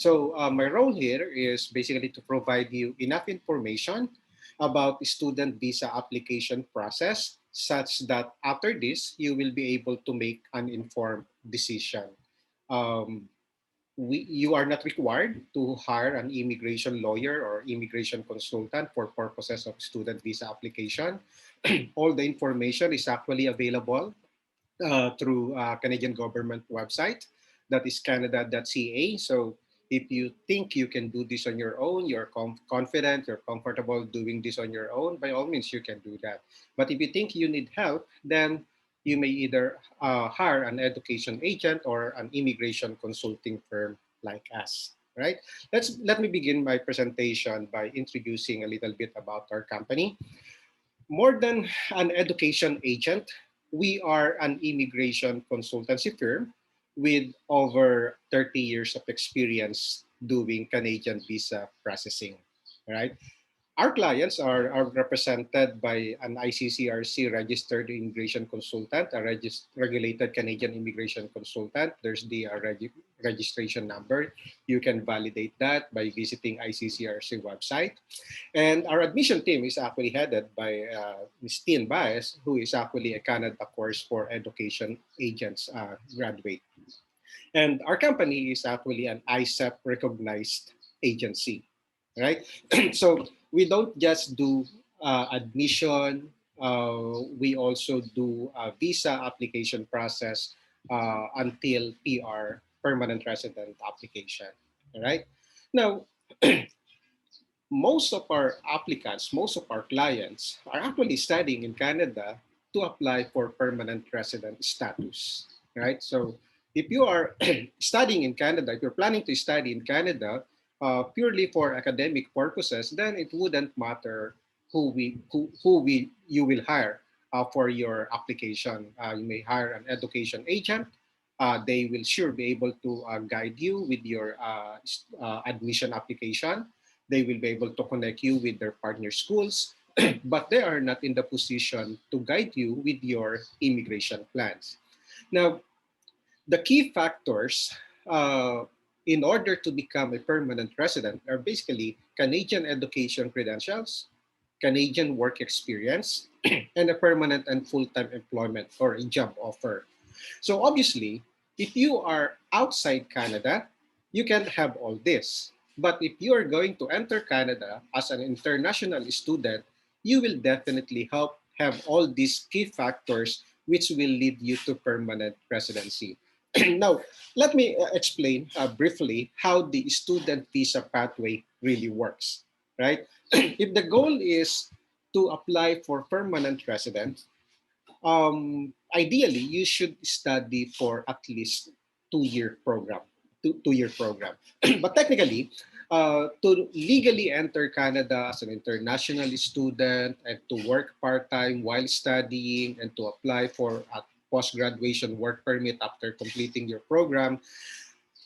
So my role here is basically to provide you enough information about the student visa application process such that after this, you will be able to make an informed decision. Um, you are not required to hire an immigration lawyer or immigration consultant for purposes of student visa application. All the information is actually available through Canadian government website, that is canada.ca. So if you think you can do this on your own, you're confident, you're comfortable doing this on your own, by all means you can do that. But if you think you need help, then you may either hire an education agent or an immigration consulting firm like us. Right? Let me begin my presentation by introducing a little bit about our company. More than an education agent, we are an immigration consultancy firm with over 30 years of experience doing Canadian visa processing. Right? Our clients are represented by an ICCRC registered immigration consultant, a regulated Canadian immigration consultant. There's the registration number. You can validate that by visiting ICCRC website. And our admission team is actually headed by Ms. Tien Baez, who is actually a Canada course for education agents graduate. And our company is actually an ISEP recognized agency, right? So we don't just do admission, we also do a visa application process until PR, permanent resident application, all right? Now, most of our applicants, most of our clients are actually studying in Canada to apply for permanent resident status, right? So if you are studying in Canada, if you're planning to study in Canada purely for academic purposes, then it wouldn't matter who you will hire for your application. You may hire an education agent. They will sure be able to guide you with your admission application. They will be able to connect you with their partner schools, but they are not in the position to guide you with your immigration plans. Now, the key factors in order to become a permanent resident are basically Canadian education credentials, Canadian work experience, and a permanent and full-time employment or a job offer. So obviously, if you are outside Canada, you can have all this. But if you are going to enter Canada as an international student, you will definitely have all these key factors which will lead you to permanent residency. Now, let me explain briefly how the student visa pathway really works, right? If the goal is to apply for permanent residence, ideally you should study for at least 2 year program, two-year program. But technically, to legally enter Canada as an international student and to work part-time while studying and to apply for a post-graduation work permit after completing your program,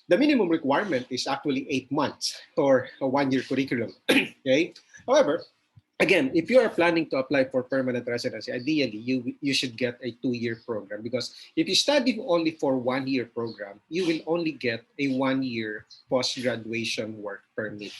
the minimum requirement is actually 8 months or a 1 year curriculum. Okay. However, again, if you are planning to apply for permanent residency, ideally you should get a 2 year program, because if you study only for 1 year program, you will only get a 1 year post graduation work permit.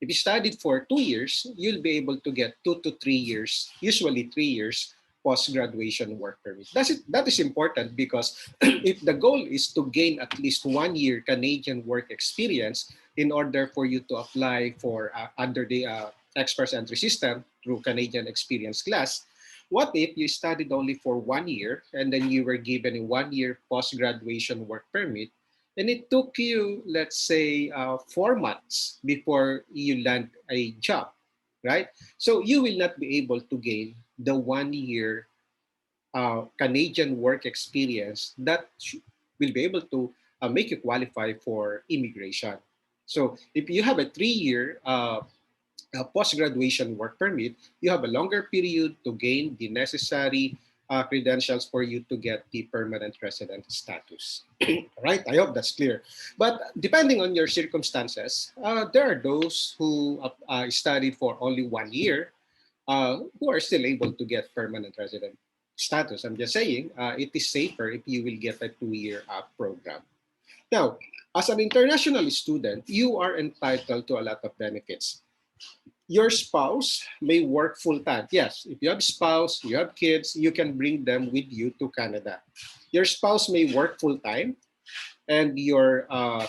If you studied for 2 years, you'll be able to get 2 to 3 years, usually 3 years post graduation work permit. That is important because if the goal is to gain at least 1 year Canadian work experience in order for you to apply for under the express entry system through Canadian experience class, what if you studied only for 1 year and then you were given a 1 year post graduation work permit, and it took you, let's say, 4 months before you land a job, right? So you will not be able to gain the 1 year Canadian work experience that will be able to make you qualify for immigration. So if you have a 3 year post-graduation work permit, you have a longer period to gain the necessary credentials for you to get the permanent resident status. Right? I hope that's clear. But depending on your circumstances, there are those who studied for only 1 year who are still able to get permanent resident status. I'm just saying it is safer if you will get a 2 year program. Now, as an international student, you are entitled to a lot of benefits. Your spouse may work full-time. Yes, if you have spouse, you have kids, you can bring them with you to Canada. Your spouse may work full-time, and your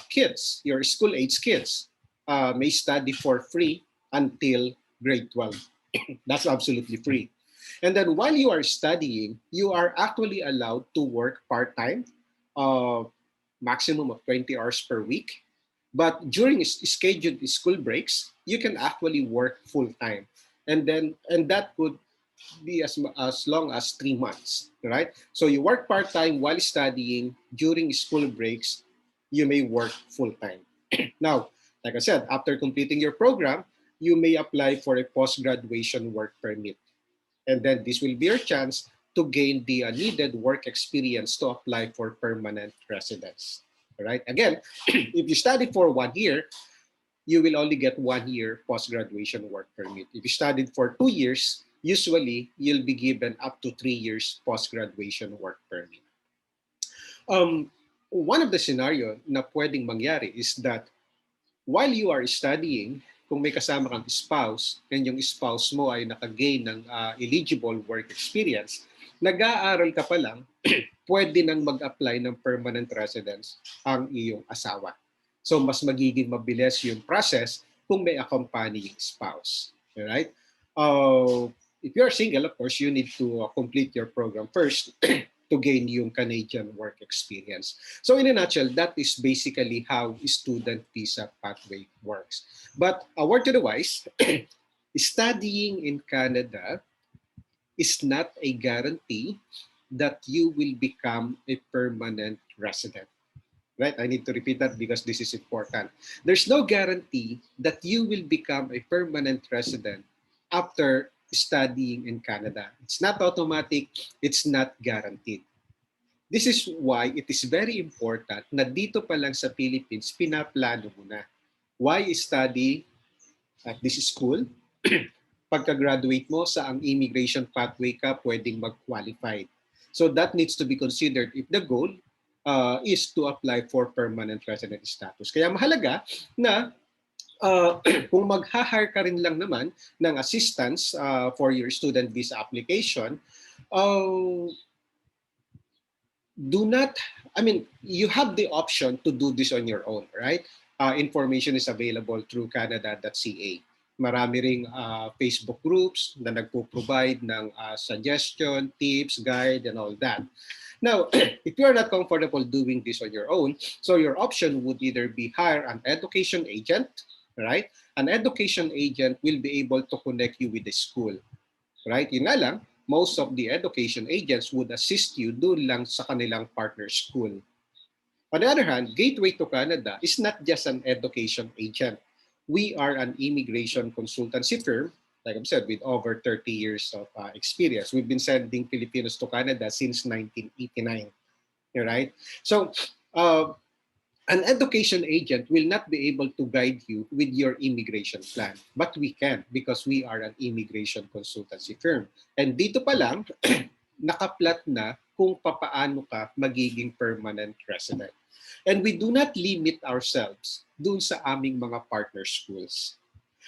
kids, your school-age kids, may study for free until grade 12. That's absolutely free. And then while you are studying, you are actually allowed to work part-time, uh, maximum of 20 hours per week. But during scheduled school breaks, you can actually work full-time. And that could be as long as 3 months, right? So you work part-time while studying. During school breaks, you may work full-time. Now, like I said, after completing your program, you may apply for a post-graduation work permit. And then this will be your chance to gain the needed work experience to apply for permanent residence. All right? Again, if you study for 1 year, you will only get 1 year post-graduation work permit. If you studied for 2 years, usually you'll be given up to 3 years post-graduation work permit. One of the scenario na pwedeng mangyari is that while you are studying, kung may kasama kang spouse, and yung spouse mo ay nakagain ng eligible work experience, nag-aaral ka pa lang, pwede nang mag-apply ng permanent residence ang iyong asawa. So mas magiging mabilis yung process kung may accompanying spouse. Alright? If you're single, of course, you need to complete your program first to gain yung Canadian work experience. So in a nutshell, that is basically how student visa pathway works. But a word to the wise, studying in Canada is not a guarantee that you will become a permanent resident. Right? I need to repeat that because this is important. There's no guarantee that you will become a permanent resident after studying in Canada. It's not automatic, it's not guaranteed. This is why it is very important na dito pa lang sa Philippines, pinaplano mo na. Why study at this school? Pagka-graduate mo, sa ang immigration pathway ka pwedeng mag-qualify. So that needs to be considered if the goal is to apply for permanent resident status. Kaya mahalaga na kung mag-hire ka rin lang naman ng assistance for your student visa application, you have the option to do this on your own, right? Information is available through canada.ca. Marami ring Facebook groups na nagpo-provide ng suggestion, tips, guide, and all that. Now, if you are not comfortable doing this on your own, so your option would either be hire an education agent, right? An education agent will be able to connect you with the school, right? Yun nga lang, most of the education agents would assist you doon lang sa kanilang partner school. On the other hand, Gateway to Canada is not just an education agent. We are an immigration consultancy firm, like I've said, with over 30 years of experience. We've been sending Filipinos to Canada since 1989, right? So an education agent will not be able to guide you with your immigration plan, but we can because we are an immigration consultancy firm. And dito pa lang, nakaplat na kung papaano ka magiging permanent resident. And we do not limit ourselves dun sa aming mga partner schools.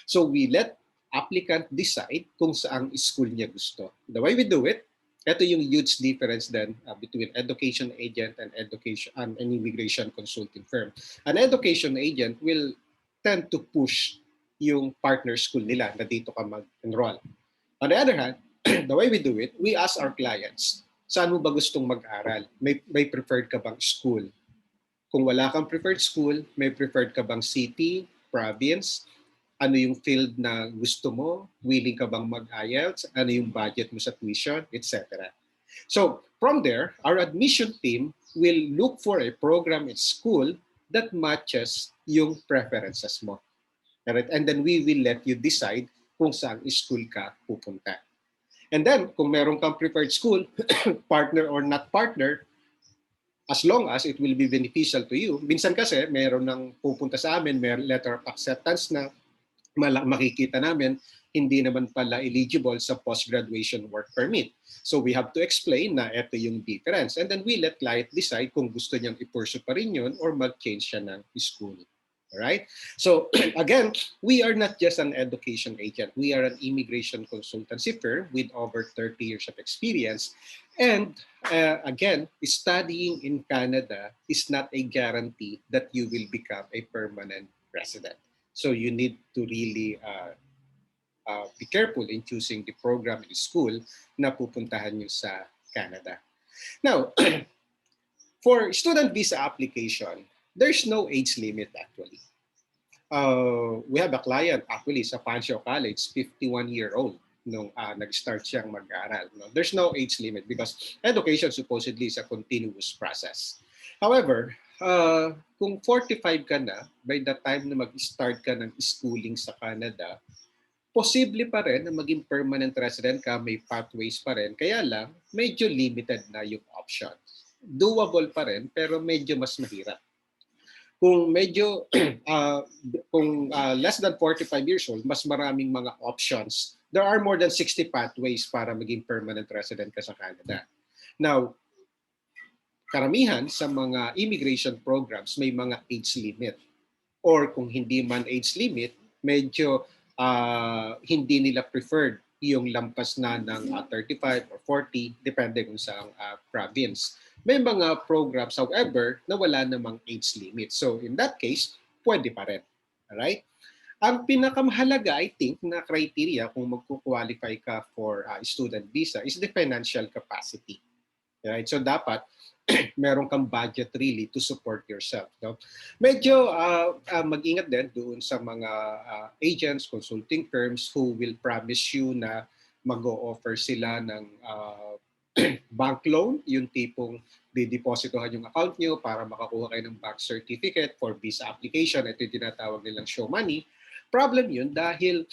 So we let applicant decide kung saang school niya gusto. The way we do it, ito yung huge difference then between education agent and an immigration consulting firm. An education agent will tend to push yung partner school nila na dito ka mag-enroll. On the other hand, the way we do it, we ask our clients, saan mo ba gustong mag-aral? May preferred ka bang school? Kung wala kang preferred school, may preferred ka bang city, province, ano yung field na gusto mo, willing ka bang mag-IELTS, ano yung budget mo sa tuition, etc. So from there, our admission team will look for a program at school that matches yung preferences mo. Right? And then we will let you decide kung saan school ka pupunta. And then, kung meron kang preferred school, partner or not partner, as long as it will be beneficial to you. Minsan kasi, meron nang pupunta sa amin, may letter of acceptance na makikita namin, hindi naman pala eligible sa post-graduation work permit. So we have to explain na ito yung difference. And then we let client decide kung gusto niyang i-pursue pa rin yun or mag-change siya ng school. Alright? So again, we are not just an education agent. We are an immigration consultancy firm with over 30 years of experience. And again, studying in Canada is not a guarantee that you will become a permanent resident. So you need to really be careful in choosing the program in school na pupuntahan nyo sa Canada. Now, for student visa application, there's no age limit actually. We have a client actually sa Fanshawe College, 51-year-old nung nag-start siyang mag-aaral. No? There's no age limit because education supposedly is a continuous process. However, kung 45 ka na, by the time na mag-start ka ng schooling sa Canada, posible pa rin na maging permanent resident ka, may pathways pa rin. Kaya lang, medyo limited na yung options. Doable pa rin, pero medyo mas mahirap. Kung medyo, less than 45 years old, mas maraming mga options. There are more than 60 pathways para maging permanent resident ka sa Canada. Now, karamihan sa mga immigration programs may mga age limit. Or kung hindi man age limit, medyo hindi nila preferred yung lampas na ng 35 or 40, depende kung sa province. May mga programs, however, na wala namang age limit. So in that case, pwede pa rin. Alright? Ang pinakamahalaga, I think, na criteria kung magkukwalify ka for student visa is the financial capacity. Right? So dapat meron kang budget really to support yourself. No? Medyo mag-ingat din doon sa mga agents, consulting firms who will promise you na mag-o-offer sila ng bank loan, yung tipong didepositohan yung account nyo para makakuha kayo ng bank certificate for visa application. Ito yung tinatawag nilang show money. Problem yun dahil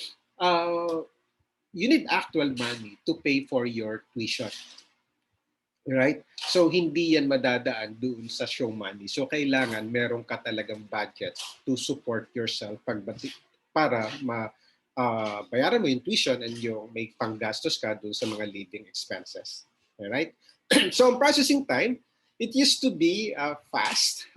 you need actual money to pay for your tuition. Right? So, hindi yan madadaan doon sa show money. So, kailangan meron ka talagang budget to support yourself para bayaran mo yung tuition and yung may panggastos ka doon sa mga living expenses. Alright? So, ang processing time, it used to be fast.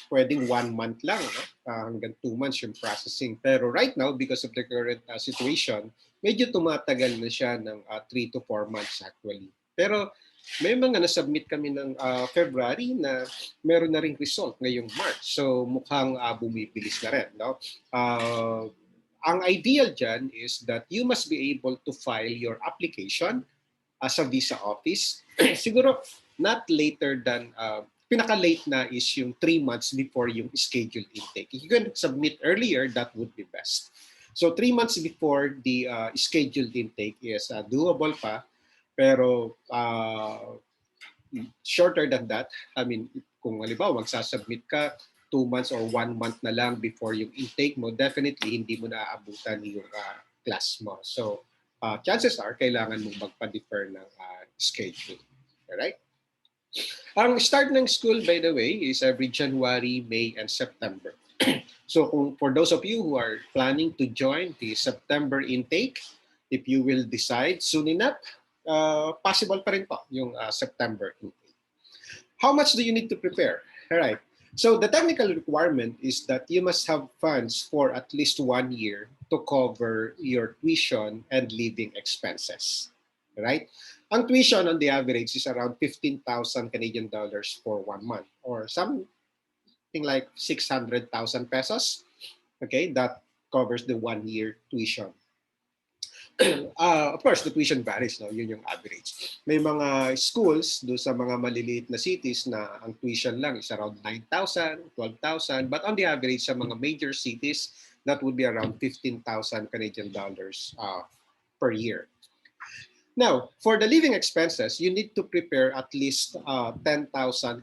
Pwedeng 1 month lang, no? Hanggang 2 months yung processing. Pero right now, because of the current situation, medyo tumatagal na siya ng 3 to 4 months actually. Pero may mga nasubmit kami ng February na meron na ring result ngayong March. So mukhang bumibilis na rin. No? Ang ideal dyan is that you must be able to file your application sa visa office. Siguro not later than, pinaka-late na is yung 3 months before yung scheduled intake. If you can submit earlier, that would be best. So 3 months before the scheduled intake is doable pa. Pero shorter than that, I mean, kung halimbawa magsasubmit ka 2 months or 1 month na lang before yung intake mo, definitely hindi mo naaabutan yung class mo. So chances are, kailangan mong magpa-defer ng schedule. Alright? Ang start ng school, by the way, is every January, May, and September. So for those of you who are planning to join the September intake, if you will decide soon enough, possible pa rin po yung September intake. How much do you need to prepare? All right. So the technical requirement is that you must have funds for at least 1 year to cover your tuition and living expenses. All right? Ang tuition on the average is around 15,000 Canadian dollars for 1 month or something like 600,000 pesos. Okay, that covers the 1 year tuition. Of course, the tuition varies, no? Yun yung average. May mga schools do sa mga maliliit na cities na ang tuition lang is around 9,000, 12,000. But on the average, sa mga major cities, that would be around 15,000 Canadian dollars per year. Now, for the living expenses, you need to prepare at least 10,000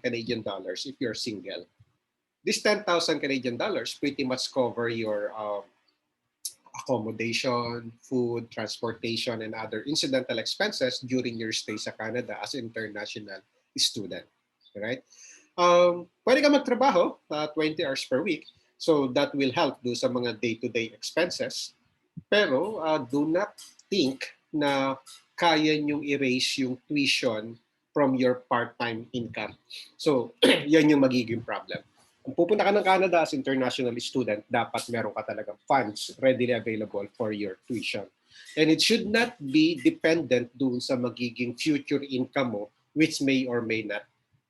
Canadian dollars if you're single. This 10,000 Canadian dollars pretty much cover your accommodation, food, transportation, and other incidental expenses during your stay sa Canada as an international student. Right? Pwede ka magtrabaho 20 hours per week. So that will help do sa mga day-to-day expenses. Pero do not think na kaya nyong erase yung tuition from your part-time income. So, yan yung magiging problem. Kung pupunta ka ng Canada as international student, dapat meron ka talagang funds readily available for your tuition. And it should not be dependent dun sa magiging future income mo, which may or may not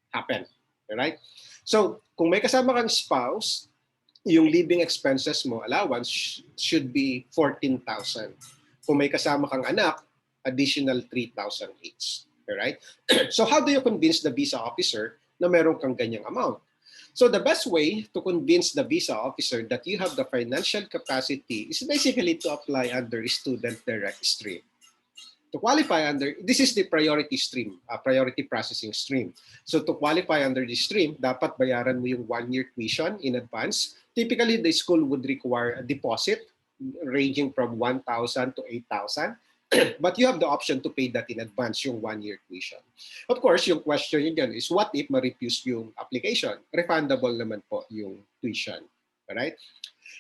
happen. Alright? So, kung may kasama kang spouse, yung living expenses mo, allowance, should be 14,000. Kung may kasama kang anak, additional 3,000 each. Alright? So how do you convince the visa officer na meron kang ganyang amount? So the best way to convince the visa officer that you have the financial capacity is basically to apply under student direct stream. To qualify under, this is the priority stream, priority processing stream. So to qualify under this stream, dapat bayaran mo yung 1-year tuition in advance. Typically, the school would require a deposit ranging from 1,000 to 8,000. But you have the option to pay that in advance, yung 1-year tuition. Of course, yung question yun is, what if ma-refuse yung application? Refundable naman po yung tuition. Alright?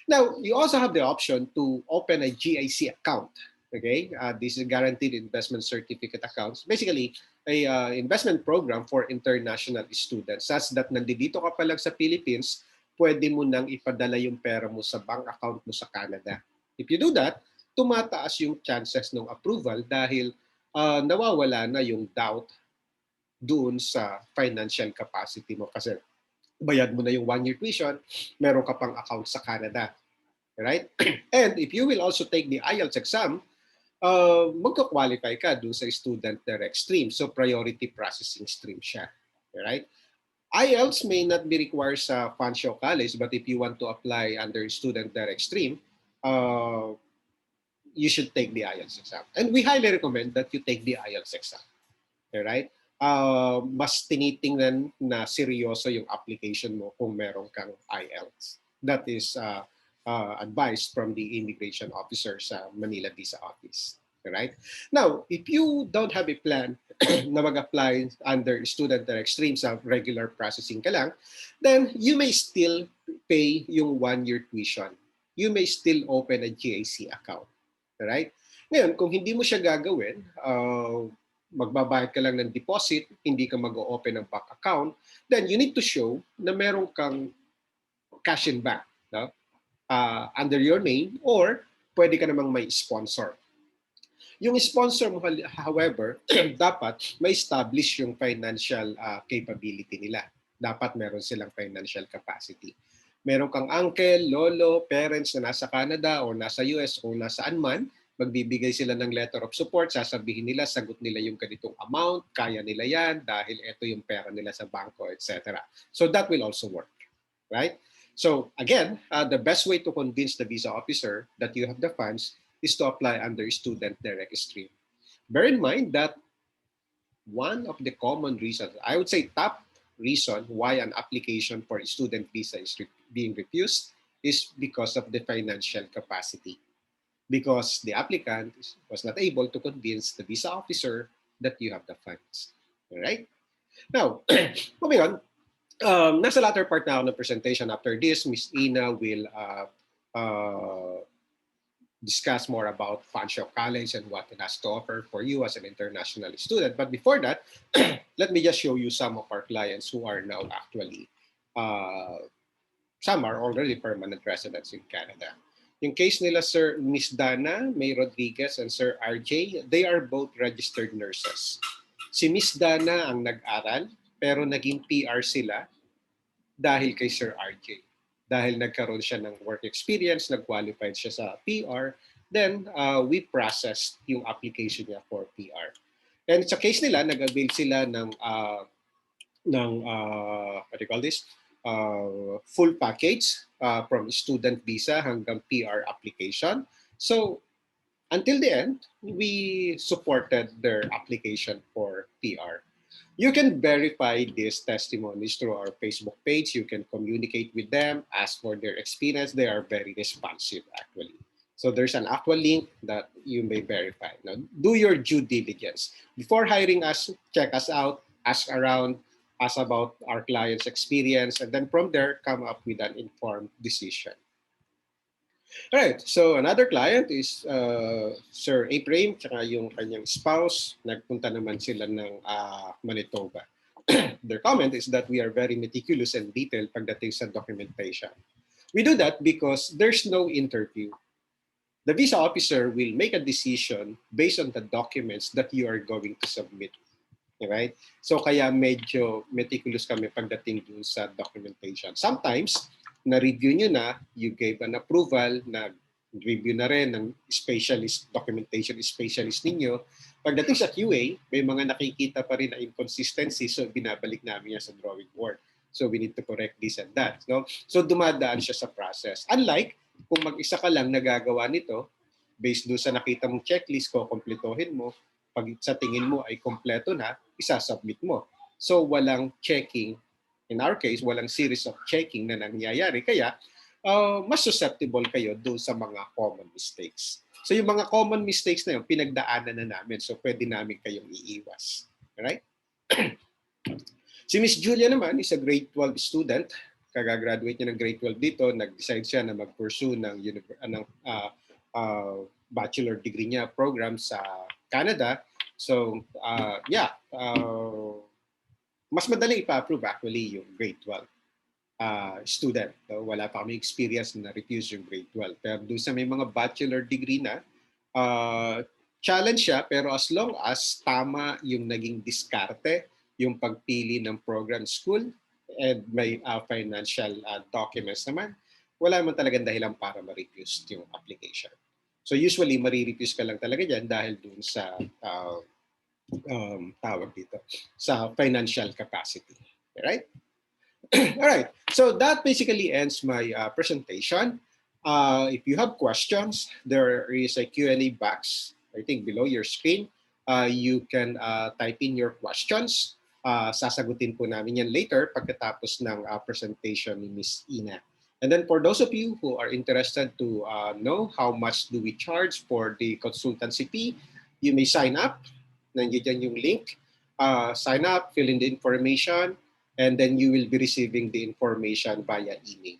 Now, you also have the option to open a GIC account. Okay, this is guaranteed investment certificate accounts. Basically, a investment program for international students. Such that nandito ka pa lang sa Philippines, pwede mo nang ipadala yung pera mo sa bank account mo sa Canada. If you do that, tumataas yung chances ng approval dahil nawawala na yung doubt doon sa financial capacity mo. Kasi bayad mo na yung 1-year tuition, meron ka pang account sa Canada. Right? And if you will also take the IELTS exam, magka-qualify ka doon sa student direct stream. So priority processing stream siya. Right? IELTS may not be required sa Fanshawe College, but if you want to apply under student direct stream, you should take the IELTS exam. And we highly recommend that you take the IELTS exam. Right? Mas tinitingnan na seryoso yung application mo kung meron kang IELTS. That is advice from the immigration officer sa Manila Visa Office. Right? Now, if you don't have a plan na mag-apply under student direct stream sa regular processing ka lang, then you may still pay yung 1-year tuition. You may still open a GIC account. Right? Ngayon, kung hindi mo siya gagawin, magbabayad ka lang ng deposit, hindi ka mag-open ng bank account, then you need to show na meron kang cash in bank. No? Under your name, or pwede ka namang may sponsor. Yung sponsor mo, however, dapat may establish yung financial capability nila. Dapat meron silang financial capacity. Meron kang uncle, lolo, parents na nasa Canada o nasa US o nasaan man, magbibigay sila ng letter of support, sasabihin nila, sagot nila yung ganitong amount, kaya nila yan dahil ito yung pera nila sa bangko, etc. So that will also work, right? So again, the best way to convince the visa officer that you have the funds is to apply under student direct stream. Bear in mind that one of the common reasons, I would say top reason why an application for a student visa is being refused is because of the financial capacity. Because the applicant was not able to convince the visa officer that you have the funds. All right? Now, moving on, nasa latter part na ako ng presentation. After this, Ms. Ina will discuss more about Fanshawe College and what it has to offer for you as an international student. But before that, let me just show you some of our clients who are now actually, some are already permanent residents in Canada. Yung case nila Sir Miss Dana May Rodriguez and Sir RJ, they are both registered nurses. Si Miss Dana ang nag-aral, pero naging PR sila dahil kay Sir RJ. Dahil nagkaroon siya ng work experience, nag-qualified siya sa PR, then we processed yung application niya for PR. And sa case nila, nag-avail sila ng what do you call this? Full package from student visa hanggang PR application. So until the end, we supported their application for PR. You can verify these testimonies through our Facebook page. You can communicate with them, ask for their experience. They are very responsive, actually. So there's an actual link that you may verify. Now, do your due diligence. Before hiring us, check us out, ask around, ask about our client's experience, and then from there, come up with an informed decision. Alright, so another client is Sir April, tsaka yung kanyang spouse. Nagpunta naman sila ng Manitoba. Their comment is that we are very meticulous and detailed pagdating sa documentation. We do that because there's no interview. The visa officer will make a decision based on the documents that you are going to submit. Right? So kaya medyo meticulous kami pagdating dun sa documentation. Sometimes, na-review nyo na, you gave an approval, na-review na rin ng specialist, documentation specialist ninyo. Pagdating sa QA, may mga nakikita pa rin na inconsistency, so binabalik namin yan sa drawing board. So we need to correct this and that. No? So dumadaan siya sa process. Unlike kung mag-isa ka lang nagagawa nito, based doon sa nakita mong checklist ko, kompletohin mo, pag sa tingin mo ay kompleto na, isasubmit mo. So walang checking. In our case, walang series of checking na nangyayari. Kaya mas susceptible kayo doon sa mga common mistakes. So yung mga common mistakes na yun, pinagdaanan na namin. So pwede namin kayong iiwas. Alright? Si Miss Julia naman is a grade 12 student. Kagagraduate niya ng grade 12 dito. Nag-decide siya na mag-pursue ng bachelor degree niya program sa Canada. So, mas madali ipa-approve actually yung grade 12 student. So, wala pa kami experience na refuse yung grade 12. Pero doon sa may mga bachelor degree na, challenge siya, pero as long as tama yung naging diskarte, yung pagpili ng program school, and may financial documents naman, wala naman talagang dahilan para ma-refuse yung application. So usually, ma-refuse ka lang talaga dyan dahil dun sa tawag dito, sa financial capacity. Alright? Alright. So that basically ends my presentation. If you have questions, there is a Q&A box, I think, below your screen. You can type in your questions. Sasagutin po namin yan later pagkatapos ng presentation ni Ms. Ina. And then for those of you who are interested to know how much do we charge for the consultancy fee, you may sign up. Nandiyan yung link. Sign up, fill in the information, and then you will be receiving the information via email.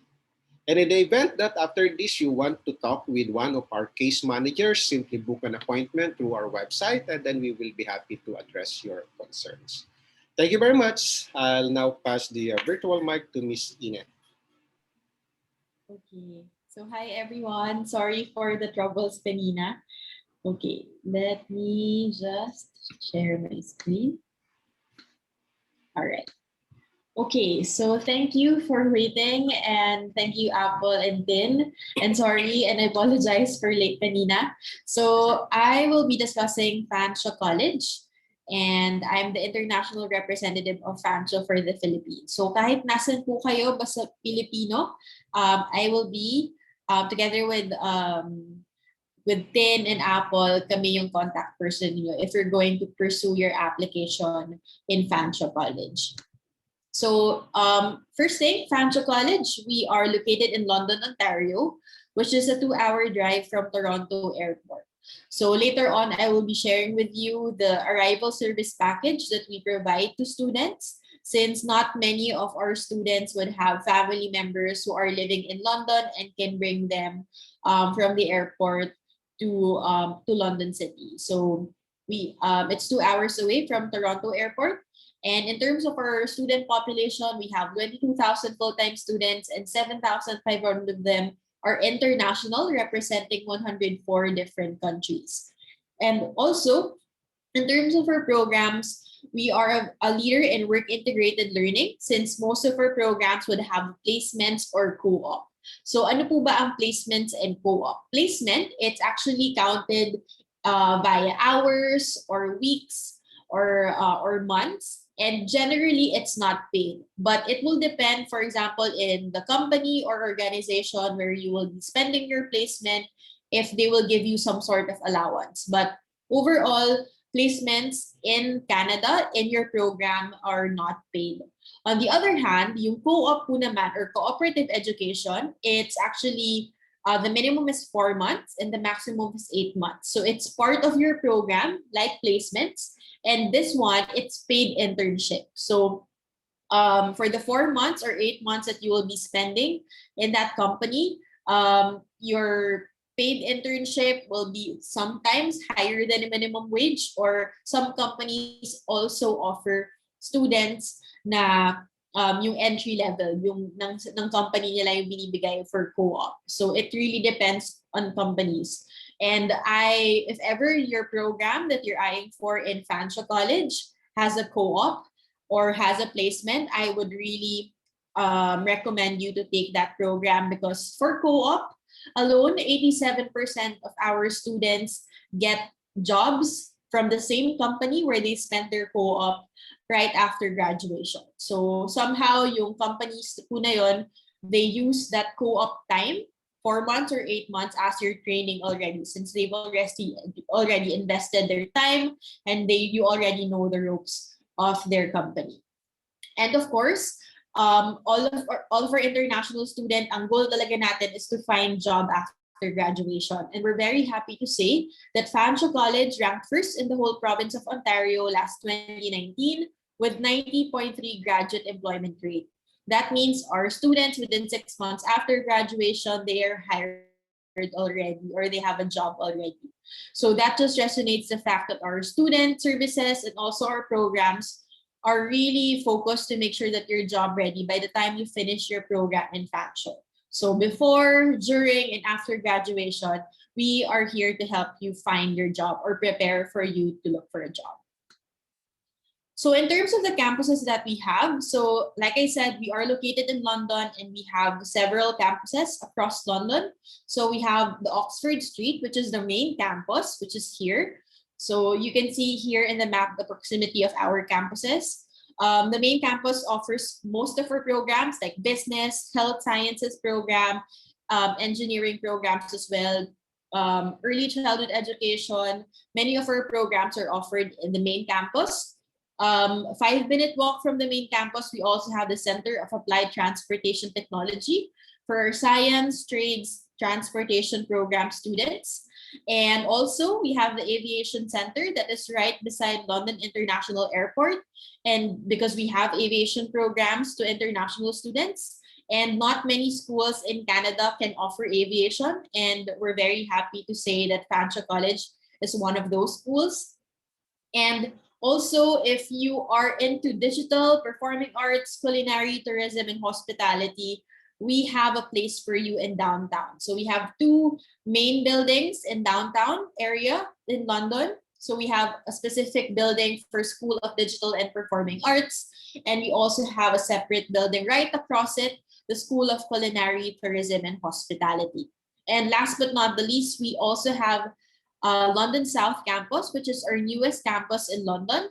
And in the event that after this you want to talk with one of our case managers, simply book an appointment through our website, and then we will be happy to address your concerns. Thank you very much. I'll now pass the virtual mic to Ms. Ina. Okay. So hi everyone. Sorry for the troubles, Penina. Okay, let me just share my screen. All right. Okay, so thank you for waiting, and thank you Apple and Tin. And sorry, and I apologize for late, Penina. So I will be discussing Fanshawe College, and I'm the international representative of Fanshawe for the Philippines. So kahit nasan po kayo, basta Filipino, I will be together with Tin and Apple, kami yung contact person niyo if you're going to pursue your application in Fanshawe College. So first thing, Fanshawe College, we are located in London, Ontario, which is a 2-hour drive from Toronto Airport. So later on, I will be sharing with you the arrival service package that we provide to students, since not many of our students would have family members who are living in London and can bring them from the airport to London City. So it's 2 hours away from Toronto Airport. And in terms of our student population, we have 22,000 full-time students, and 7,500 of them are international, representing 104 different countries. And also, in terms of our programs, we are a leader in work-integrated learning, since most of our programs would have placements or co-op. So ano po ba ang placements and co-op? Placement, it's actually counted via hours or weeks or months. And generally, it's not paid, but it will depend, for example, in the company or organization where you will be spending your placement, if they will give you some sort of allowance. But overall, placements in Canada in your program are not paid. On the other hand, yung co-op po naman, or cooperative education, it's actually the minimum is 4 months and the maximum is 8 months. So it's part of your program, like placements. And this one, it's paid internship. So for the 4 months or 8 months that you will be spending in that company, Your paid internship will be sometimes higher than a minimum wage, or some companies also offer students na yung entry level, yung ng company nila yung binibigay for co-op. So it really depends on companies. And if ever your program that you're eyeing for in Fanshawe College has a co-op or has a placement, I would really recommend you to take that program, because for co-op alone, 87% of our students get jobs from the same company where they spent their co-op right after graduation. So somehow yung companies po na yun, they use that co-op time, 4 months or 8 months, as your training already, since they've already invested their time and you already know the ropes of their company. And of course, all of our international student, ang goal talaga natin is to find job after graduation. And we're very happy to say that Fanshawe College ranked first in the whole province of Ontario last 2019 with 90.3 graduate employment rate. That means our students within 6 months after graduation, they are hired already, or they have a job already. So that just resonates the fact that our student services and also our programs are really focused to make sure that you're job ready by the time you finish your program in Fanshawe. So before, during, and after graduation, we are here to help you find your job or prepare for you to look for a job. So in terms of the campuses that we have, so like I said, we are located in London and we have several campuses across London. So we have the Oxford Street, which is the main campus, which is here. So you can see here in the map the proximity of our campuses. The main campus offers most of our programs like business, health sciences program, engineering programs as well, early childhood education. Many of our programs are offered in the main campus. 5-minute walk from the main campus, we also have the Center of Applied Transportation Technology for our science, trades, transportation program students. And also we have the Aviation Center that is right beside London International Airport. And because we have aviation programs to international students, and not many schools in Canada can offer aviation. And we're very happy to say that Fanshawe College is one of those schools. And also, if you are into digital, performing arts, culinary, tourism, and hospitality, we have a place for you in downtown. So we have 2 main buildings in downtown area in London. So we have a specific building for School of Digital and Performing Arts. And we also have a separate building right across it, the School of Culinary, Tourism, and Hospitality. And last but not the least, we also have London South Campus, which is our newest campus in London.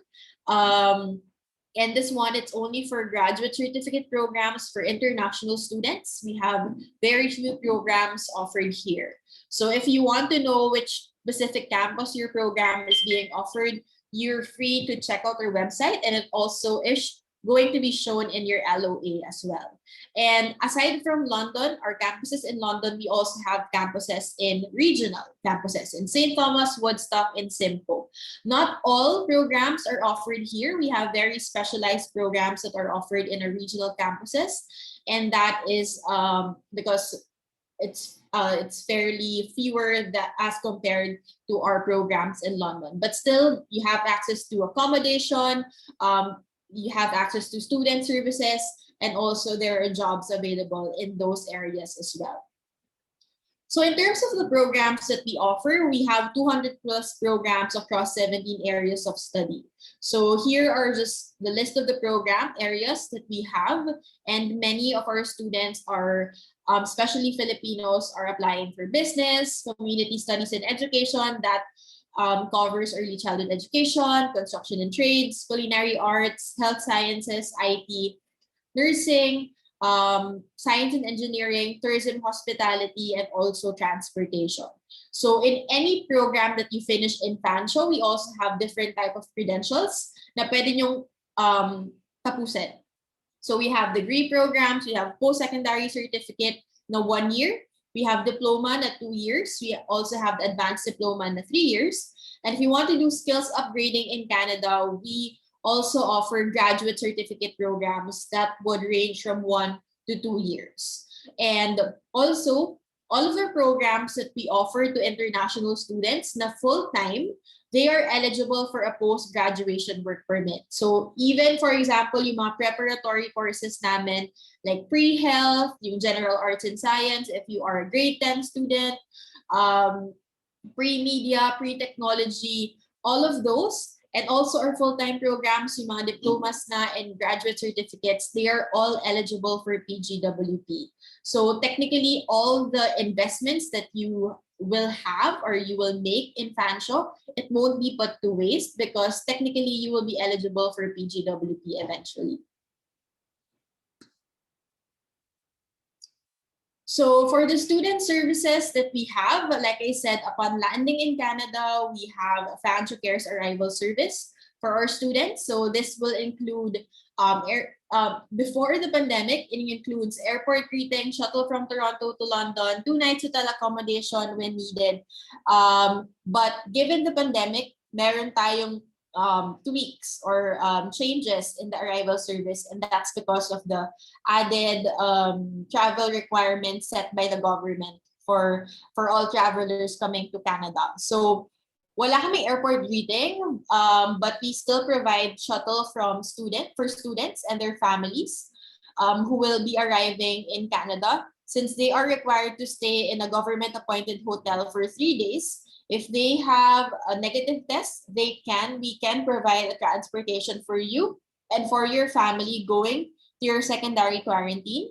And this one, it's only for graduate certificate programs for international students. We have very few programs offered here. So if you want to know which specific campus your program is being offered, you're free to check out our website, and it also is going to be shown in your LOA as well. And aside from London, our campuses in London, we also have campuses in regional campuses in St. Thomas, Woodstock, and Simcoe. Not all programs are offered here. We have very specialized programs that are offered in our regional campuses. And that is because it's fairly fewer as compared to our programs in London. But still, you have access to accommodation, you have access to student services, and also there are jobs available in those areas as well. So in terms of the programs that we offer, we have 200 plus programs across 17 areas of study. So here are just the list of the program areas that we have, and many of our students are, especially Filipinos, are applying for business, community studies and education that covers early childhood education, construction and trades, culinary arts, health sciences, IT, nursing, science and engineering, tourism, hospitality, and also transportation. So in any program that you finish in Fanshawe, we also have different type of credentials na pwede nyong tapusin. So we have degree programs, we have post-secondary certificate na 1 year, we have diploma na 2 years, we also have the advanced diploma na 3 years. And if you want to do skills upgrading in Canada, we also offer graduate certificate programs that would range from 1 to 2 years. And also, all of the programs that we offer to international students na full-time, they are eligible for a post-graduation work permit. So even, for example, yung mga preparatory courses namin, like pre-health, yung general arts and science, if you are a grade 10 student, pre-media, pre-technology, all of those, and also our full-time programs, yung mga diplomas na and graduate certificates, they are all eligible for PGWP. So technically, all the investments that you will have or you will make in Fanshawe, it won't be put to waste because technically you will be eligible for PGWP eventually. So for the student services that we have, like I said, upon landing in Canada, we have a Fanshawe Cares Arrival Service for our students. So this will include, before the pandemic, it includes airport greeting, shuttle from Toronto to London, 2 nights hotel accommodation when needed. But given the pandemic, meron tayong tweaks or changes in the arrival service, and that's because of the added travel requirements set by the government for all travelers coming to Canada. So wala kami airport greeting, but we still provide shuttle for students and their families who will be arriving in Canada, since they are required to stay in a government appointed hotel for 3 days. If they have a negative test, we can provide a transportation for you and for your family going to your secondary quarantine.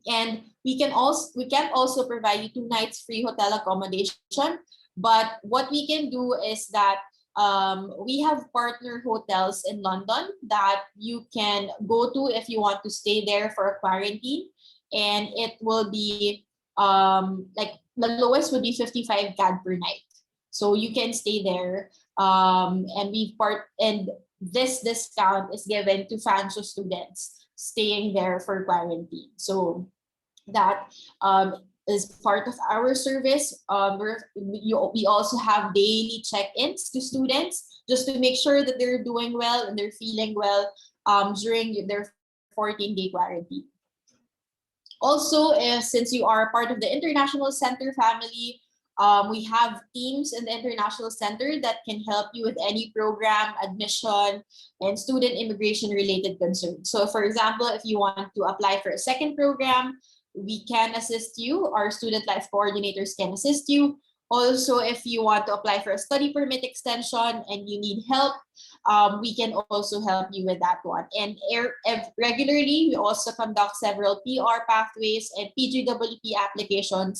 And we can also provide you 2 nights free hotel accommodation. But what we can do is that we have partner hotels in London that you can go to if you want to stay there for a quarantine, and it will be like the lowest would be 55 CAD per night. So you can stay there, and this discount is given to Fanshawe students staying there for quarantine. So that is part of our service. We also have daily check-ins to students just to make sure that they're doing well and they're feeling well during their 14-day quarantine. Also, since you are part of the International Center family, we have teams in the International Center that can help you with any program, admission, and student immigration related concerns. So for example, if you want to apply for a second program, we can assist you. Our student life coordinators can assist you. Also, if you want to apply for a study permit extension and you need help, we can also help you with that one. And regularly, we also conduct several PR pathways and PGWP application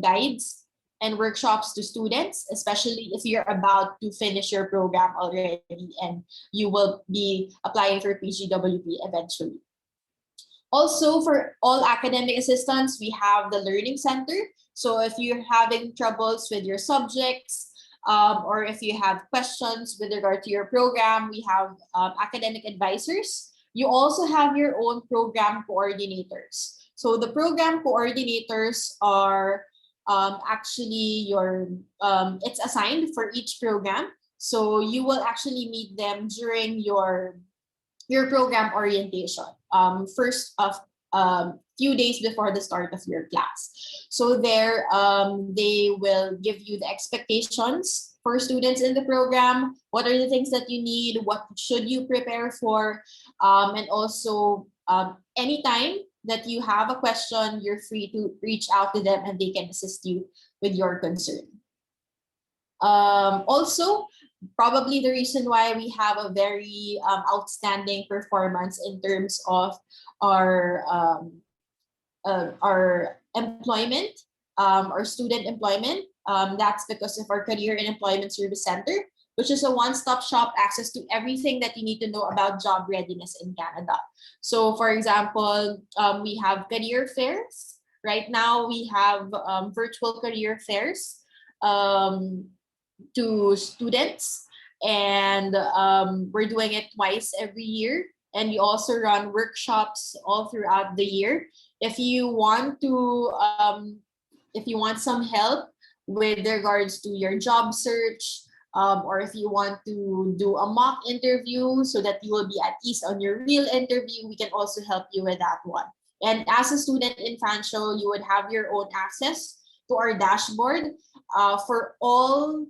guides and workshops to students, especially if you're about to finish your program already and you will be applying for PGWP eventually. Also, for all academic assistance, we have the Learning Center. So if you're having troubles with your subjects, or if you have questions with regard to your program, we have academic advisors. You also have your own program coordinators. So the program coordinators are actually it's assigned for each program. So you will actually meet them during your program orientation, first of few days before the start of your class. So there, they will give you the expectations for students in the program. What are the things that you need? What should you prepare for? And also, anytime that you have a question, you're free to reach out to them and they can assist you with your concern. Also, probably the reason why we have a very outstanding performance in terms of our employment, our student employment, that's because of our Career and Employment Service Center, which is a one-stop shop access to everything that you need to know about job readiness in Canada. So for example, we have career fairs. Right now, we have virtual career fairs to students, and we're doing it twice every year. And we also run workshops all throughout the year. If you want some help with regards to your job search, or if you want to do a mock interview so that you will be at ease on your real interview, we can also help you with that one. And as a student in Fanshawe, you would have your own access to our dashboard for all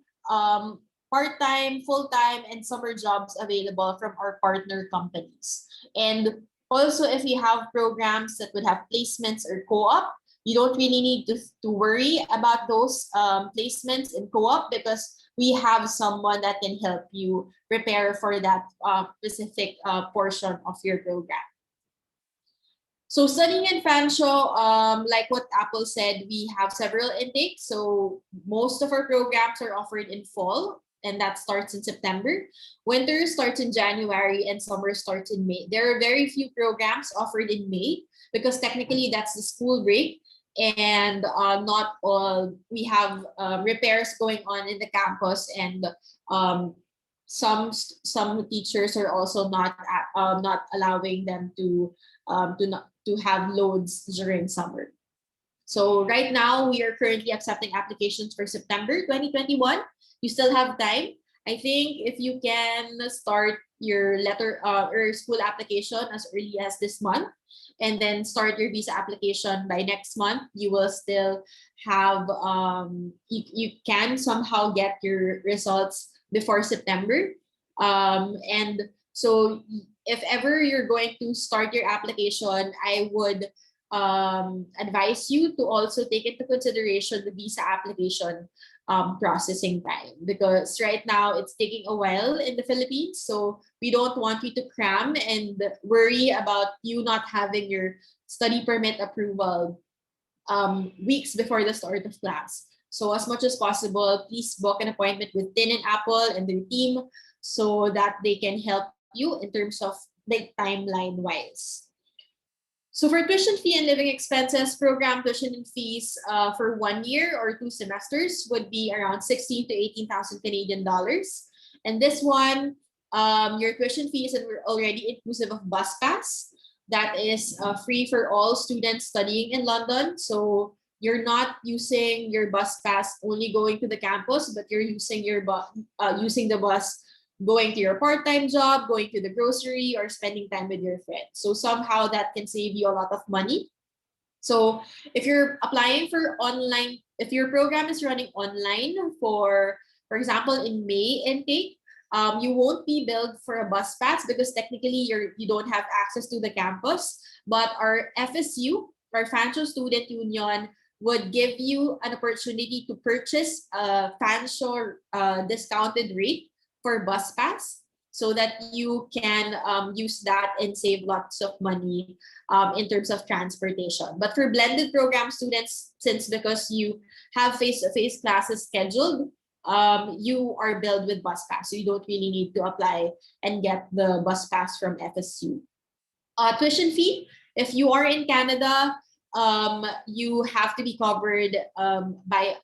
part-time, full-time, and summer jobs available from our partner companies. And also, if you have programs that would have placements or co-op, you don't really need to worry about those placements in co-op because we have someone that can help you prepare for that specific portion of your program. So studying in Fanshawe, like what Apple said, we have several intakes. So most of our programs are offered in fall, and that starts in September. Winter starts in January, and summer starts in May. There are very few programs offered in May because technically that's the school break, and not all. We have repairs going on in the campus, and some teachers are also not allowing them to have loads during summer. So right now we are currently accepting applications for September 2021. You still have time. I think if you can start your letter or school application as early as this month, and then start your visa application by next month, you will still have you can somehow get your results before September. And so if ever you're going to start your application, I would advise you to also take into consideration the visa application processing time, because right now it's taking a while in the Philippines. So we don't want you to cram and worry about you not having your study permit approval weeks before the start of class. So as much as possible, please book an appointment with Tin and Apple and their team so that they can help you in terms of like timeline wise. So for tuition fee and living expenses, program tuition and fees for 1 year or 2 semesters would be around 16 to 18,000 Canadian dollars. And this one, your tuition fees are already inclusive of bus pass. That is free for all students studying in London. So you're not using your bus pass only going to the campus, but you're using using the bus going to your part-time job, going to the grocery, or spending time with your friends. So somehow that can save you a lot of money. So if you're applying for online, if your program is running online for example, in May intake, you won't be billed for a bus pass because technically you don't have access to the campus. But our FSU, our Fanshawe Student Union, would give you an opportunity to purchase a Fanshawe discounted rate for bus pass so that you can use that and save lots of money in terms of transportation. But for blended program students, since because you have face-to-face classes scheduled, you are billed with bus pass. So you don't really need to apply and get the bus pass from FSU. Tuition fee, if you are in Canada, you have to be covered by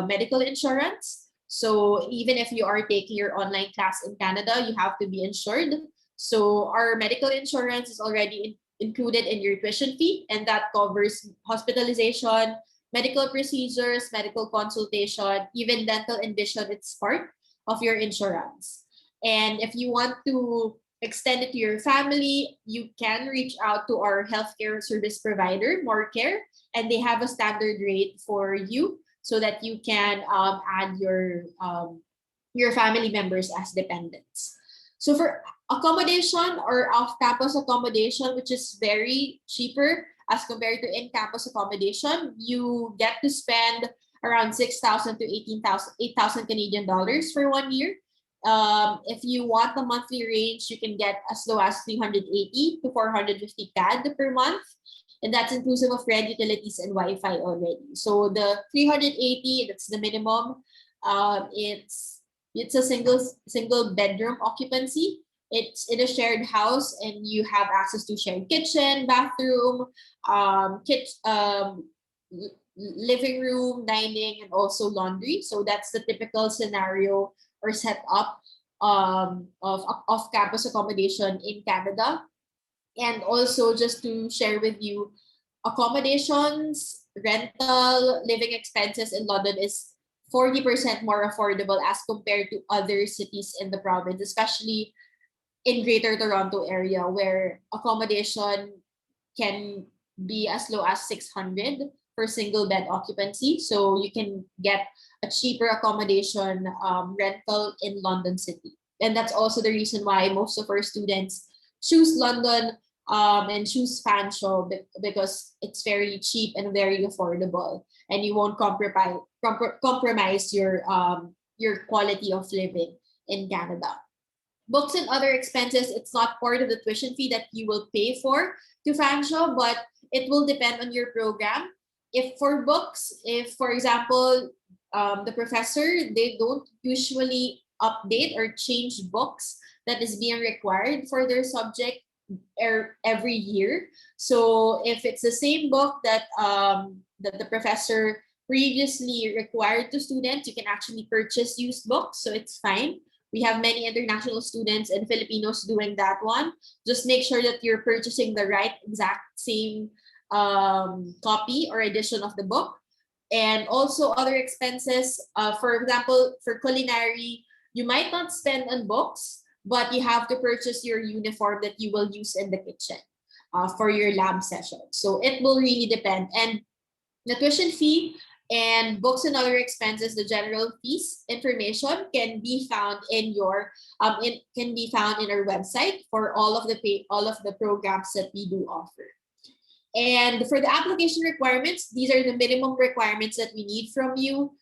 medical insurance. So even if you are taking your online class in Canada, you have to be insured. So our medical insurance is already included in your tuition fee, and that covers hospitalization, medical procedures, medical consultation, even dental and vision. It's part of your insurance. And if you want to extend it to your family, you can reach out to our healthcare service provider, MoreCare, and they have a standard rate for you so that you can add your family members as dependents. So for accommodation or off-campus accommodation, which is very cheaper as compared to in-campus accommodation, you get to spend around 6,000 to 8,000 Canadian dollars for 1 year. If you want the monthly range, you can get as low as 380 to 450 CAD per month. And that's inclusive of rent, utilities, and Wi-Fi already. So the 380, that's the minimum. It's a single bedroom occupancy. It's in a shared house, and you have access to shared kitchen, bathroom, living room, dining, and also laundry. So that's the typical scenario or setup of off-campus accommodation in Canada. And also just to share with you, accommodations, rental, living expenses in London is 40% more affordable as compared to other cities in the province, especially in Greater Toronto area where accommodation can be as low as 600 for single bed occupancy. So you can get a cheaper accommodation rental in London City. And that's also the reason why most of our students choose London and choose Fanshawe because it's very cheap and very affordable, and you won't compromise your quality of living in Canada. Books and other expenses, it's not part of the tuition fee that you will pay for to Fanshawe, but it will depend on your program. If for books, if for example, the professor, they don't usually update or change books that is being required for their subject every year. So if it's the same book that the professor previously required to students, you can actually purchase used books, so it's fine. We have many international students and Filipinos doing that one. Just make sure that you're purchasing the right exact same copy or edition of the book. And also other expenses, for example, for culinary, you might not spend on books, but you have to purchase your uniform that you will use in the kitchen for your lab session. So it will really depend. And the tuition fee and books and other expenses, the general fees information can be found in your can be found in our website for all of the programs that we do offer. And for the application requirements, these are the minimum requirements that we need from you.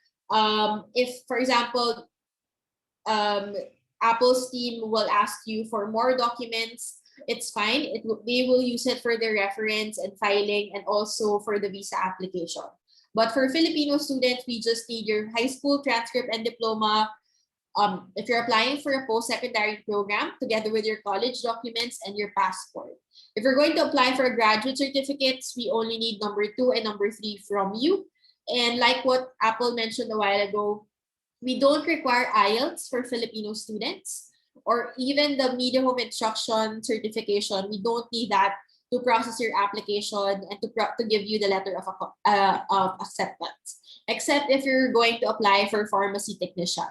If, for example, Apple's team will ask you for more documents, it's fine. They will use it for their reference and filing and also for the visa application. But for Filipino students, we just need your high school transcript and diploma. If you're applying for a post-secondary program, together with your college documents and your passport. If you're going to apply for a graduate certificates, we only need number 2 and number 3 from you. And like what Apple mentioned a while ago, we don't require IELTS for Filipino students or even the media home instruction certification. We don't need that to process your application and to give you the letter of acceptance, except if you're going to apply for pharmacy technician.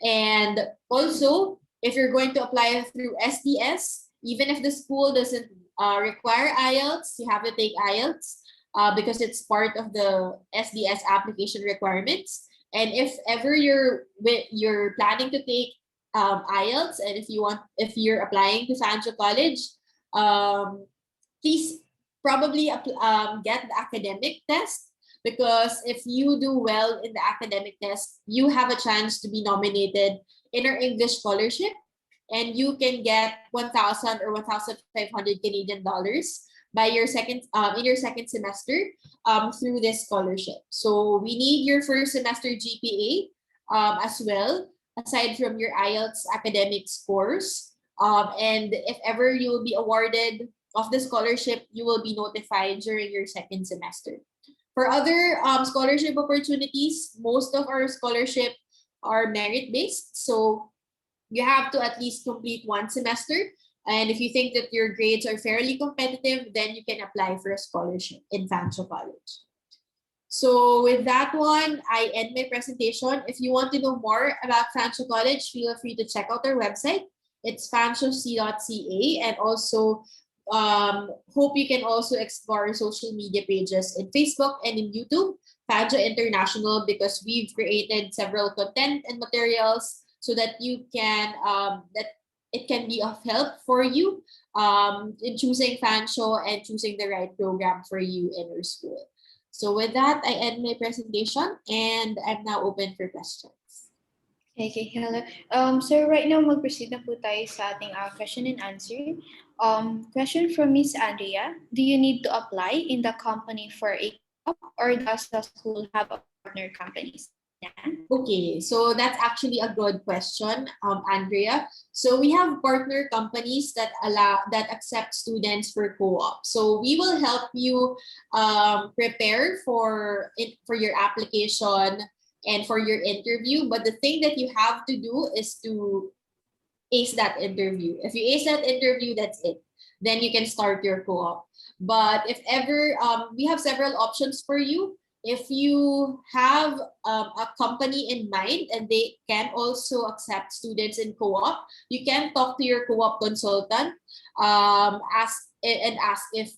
And also, if you're going to apply through SDS, even if the school doesn't require IELTS, you have to take IELTS because it's part of the SDS application requirements. And if ever you're planning to take IELTS, and if you're applying to Fanshawe College, please probably get the academic test, because if you do well in the academic test, you have a chance to be nominated in our English scholarship, and you can get 1,000 or 1,500 Canadian dollars by your second semester through this scholarship. So we need your first semester GPA as well, aside from your IELTS academic scores. And if ever you will be awarded of the scholarship, you will be notified during your second semester. For other scholarship opportunities, most of our scholarship are merit-based. So you have to at least complete 1 semester. And if you think that your grades are fairly competitive, then you can apply for a scholarship in Fanshawe College. So with that one, I end my presentation. If you want to know more about Fanshawe College, feel free to check out our website. It's fanshawec.ca, and also hope you can also explore social media pages in Facebook and in YouTube, Fanshawe International, because we've created several content and materials so that you can that it can be of help for you in choosing Fanshawe and choosing the right program for you in your school. So with that, I end my presentation and I'm now open for questions. Okay, hello. So right now mag-proceed na po tayo sa ating question and answer. Question from Miss Andrea. Do you need to apply in the company for a co-op, or does the school have a partner companies? Okay, so that's actually a good question, Andrea. So we have partner companies that accept students for co-op. So we will help you prepare for your application and for your interview. But the thing that you have to do is to ace that interview. If you ace that interview, that's it. Then you can start your co-op. But if ever, we have several options for you. If you have a company in mind and they can also accept students in co-op, you can talk to your co-op consultant. Ask and ask if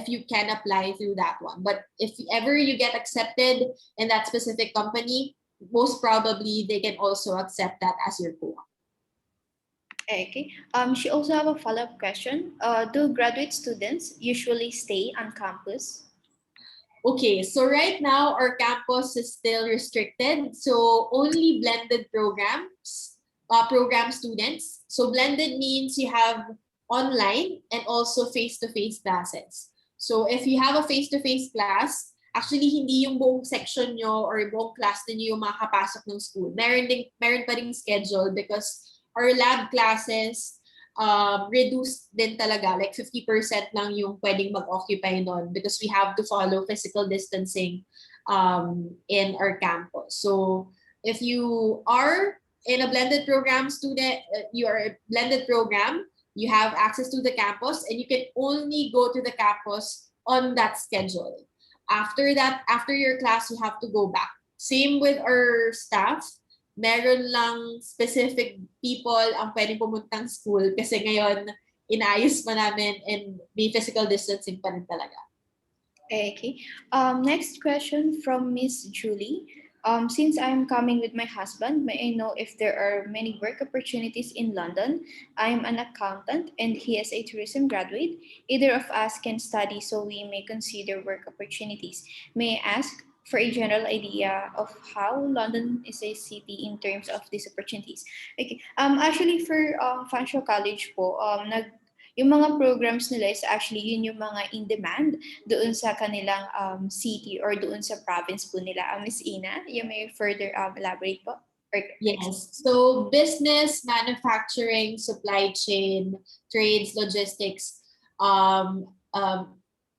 you can apply through that one. But if ever you get accepted in that specific company, most probably they can also accept that as your co-op. Okay. She also have a follow-up question. Do graduate students usually stay on campus? Okay, so right now our campus is still restricted. So only blended program students. So blended means you have online and also face-to-face classes. So if you have a face-to-face class, actually hindi yung buong section nyo or buong class ninyo yung makakapasok ng school. Meron pa ring schedule because our lab classes reduced din talaga, like 50% lang yung pwedeng mag-occupy nun because we have to follow physical distancing in our campus. So if you are in a blended program student, you are a blended program, you have access to the campus and you can only go to the campus on that schedule. After that, after your class, you have to go back. Same with our staff. Meron lang specific people ang pwedeng pumuntang school kasi ngayon inayos pa namin and may physical distancing pa rin talaga. Okay. Next question from Miss Julie. Since I'm coming with my husband, may I know if there are many work opportunities in London? I'm an accountant and he is a tourism graduate. Either of us can study so we may consider work opportunities. May I ask for a general idea of how London is a city in terms of these opportunities? Okay. Actually for Fanshawe College po, yung mga programs nila is actually yun yung mga in demand doon sa kanilang city or doon sa province po nila. Miss Ina, you may further elaborate po? Yes. So business, manufacturing, supply chain, trades, logistics,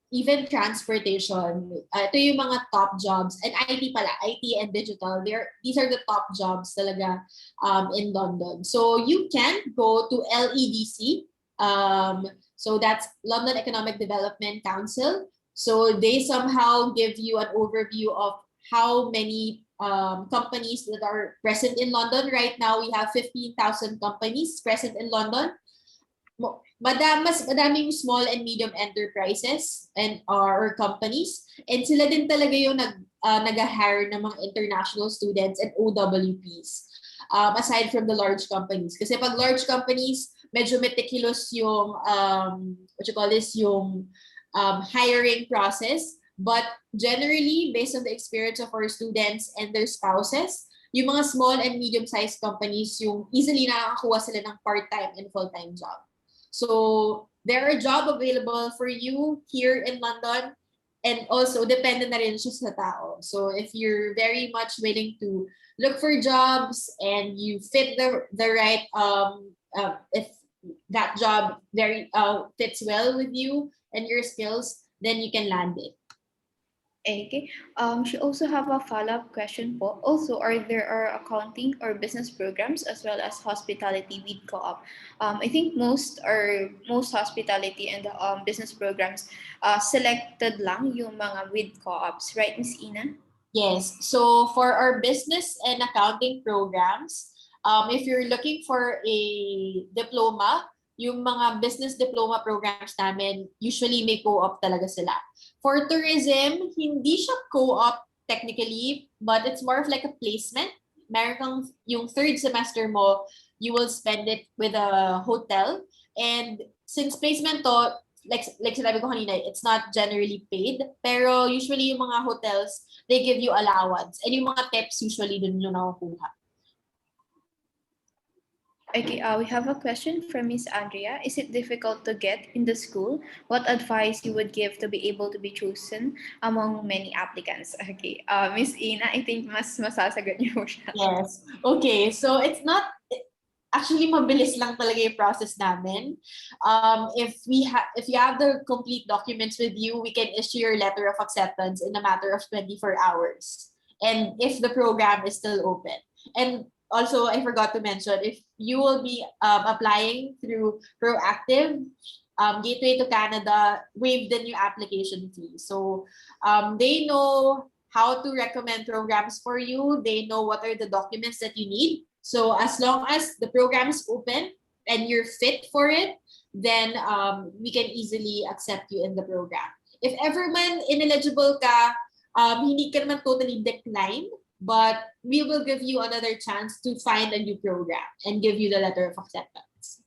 even transportation. Ito yung mga top jobs. And IT pala, IT and digital. These are the top jobs talaga in London. So you can go to LEDC. So that's London Economic Development Council. So they somehow give you an overview of how many companies that are present in London. Right now, we have 15,000 companies present in London. Mas madaming small and medium enterprises and or companies. And sila din talaga yung nag-hire ng mga international students and OWPs. Aside from the large companies. Kasi pag large companies, medyo meticulous yung yung hiring process. But generally, based on the experience of our students and their spouses, yung mga small and medium-sized companies, yung easily nakakakuha sila ng part-time and full-time job. So there are jobs available for you here in London, and also depende na rin siya sa tao. So if you're very much willing to look for jobs and you fit the right if that job very fits well with you and your skills, then you can land it. Okay. She also have a follow-up question po. Also, are there accounting or business programs as well as hospitality with co-op? I think most hospitality and business programs selected lang yung mga with co-ops, right, Miss Ina? Yes. So for our business and accounting programs, if you're looking for a diploma, yung mga business diploma programs namin, usually may co-op talaga sila. For tourism, hindi siya co-op technically, but it's more of like a placement. Meron kang yung third semester mo, you will spend it with a hotel. And since placement to, like sinabi ko kanina, it's not generally paid. Pero usually yung mga hotels, they give you allowance. And yung mga tips usually dun yung nakukuha. Okay, we have a question from Miss Andrea. Is it difficult to get in the school? What advice you would give to be able to be chosen among many applicants? Okay, Miss Ina, I think mas masasagot niyo siya. Yes. Okay, so it's not actually mabilis lang talaga yung process namin. If you have the complete documents with you, we can issue your letter of acceptance in a matter of 24 hours. And if the program is still open. And also, I forgot to mention, if you will be applying through Proactive, Gateway to Canada, waive the new application fee. So they know how to recommend programs for you. They know what are the documents that you need. So as long as the program is open and you're fit for it, then we can easily accept you in the program. If ever man ineligible ka, hindi ka naman totally decline, but we will give you another chance to find a new program and give you the letter of acceptance.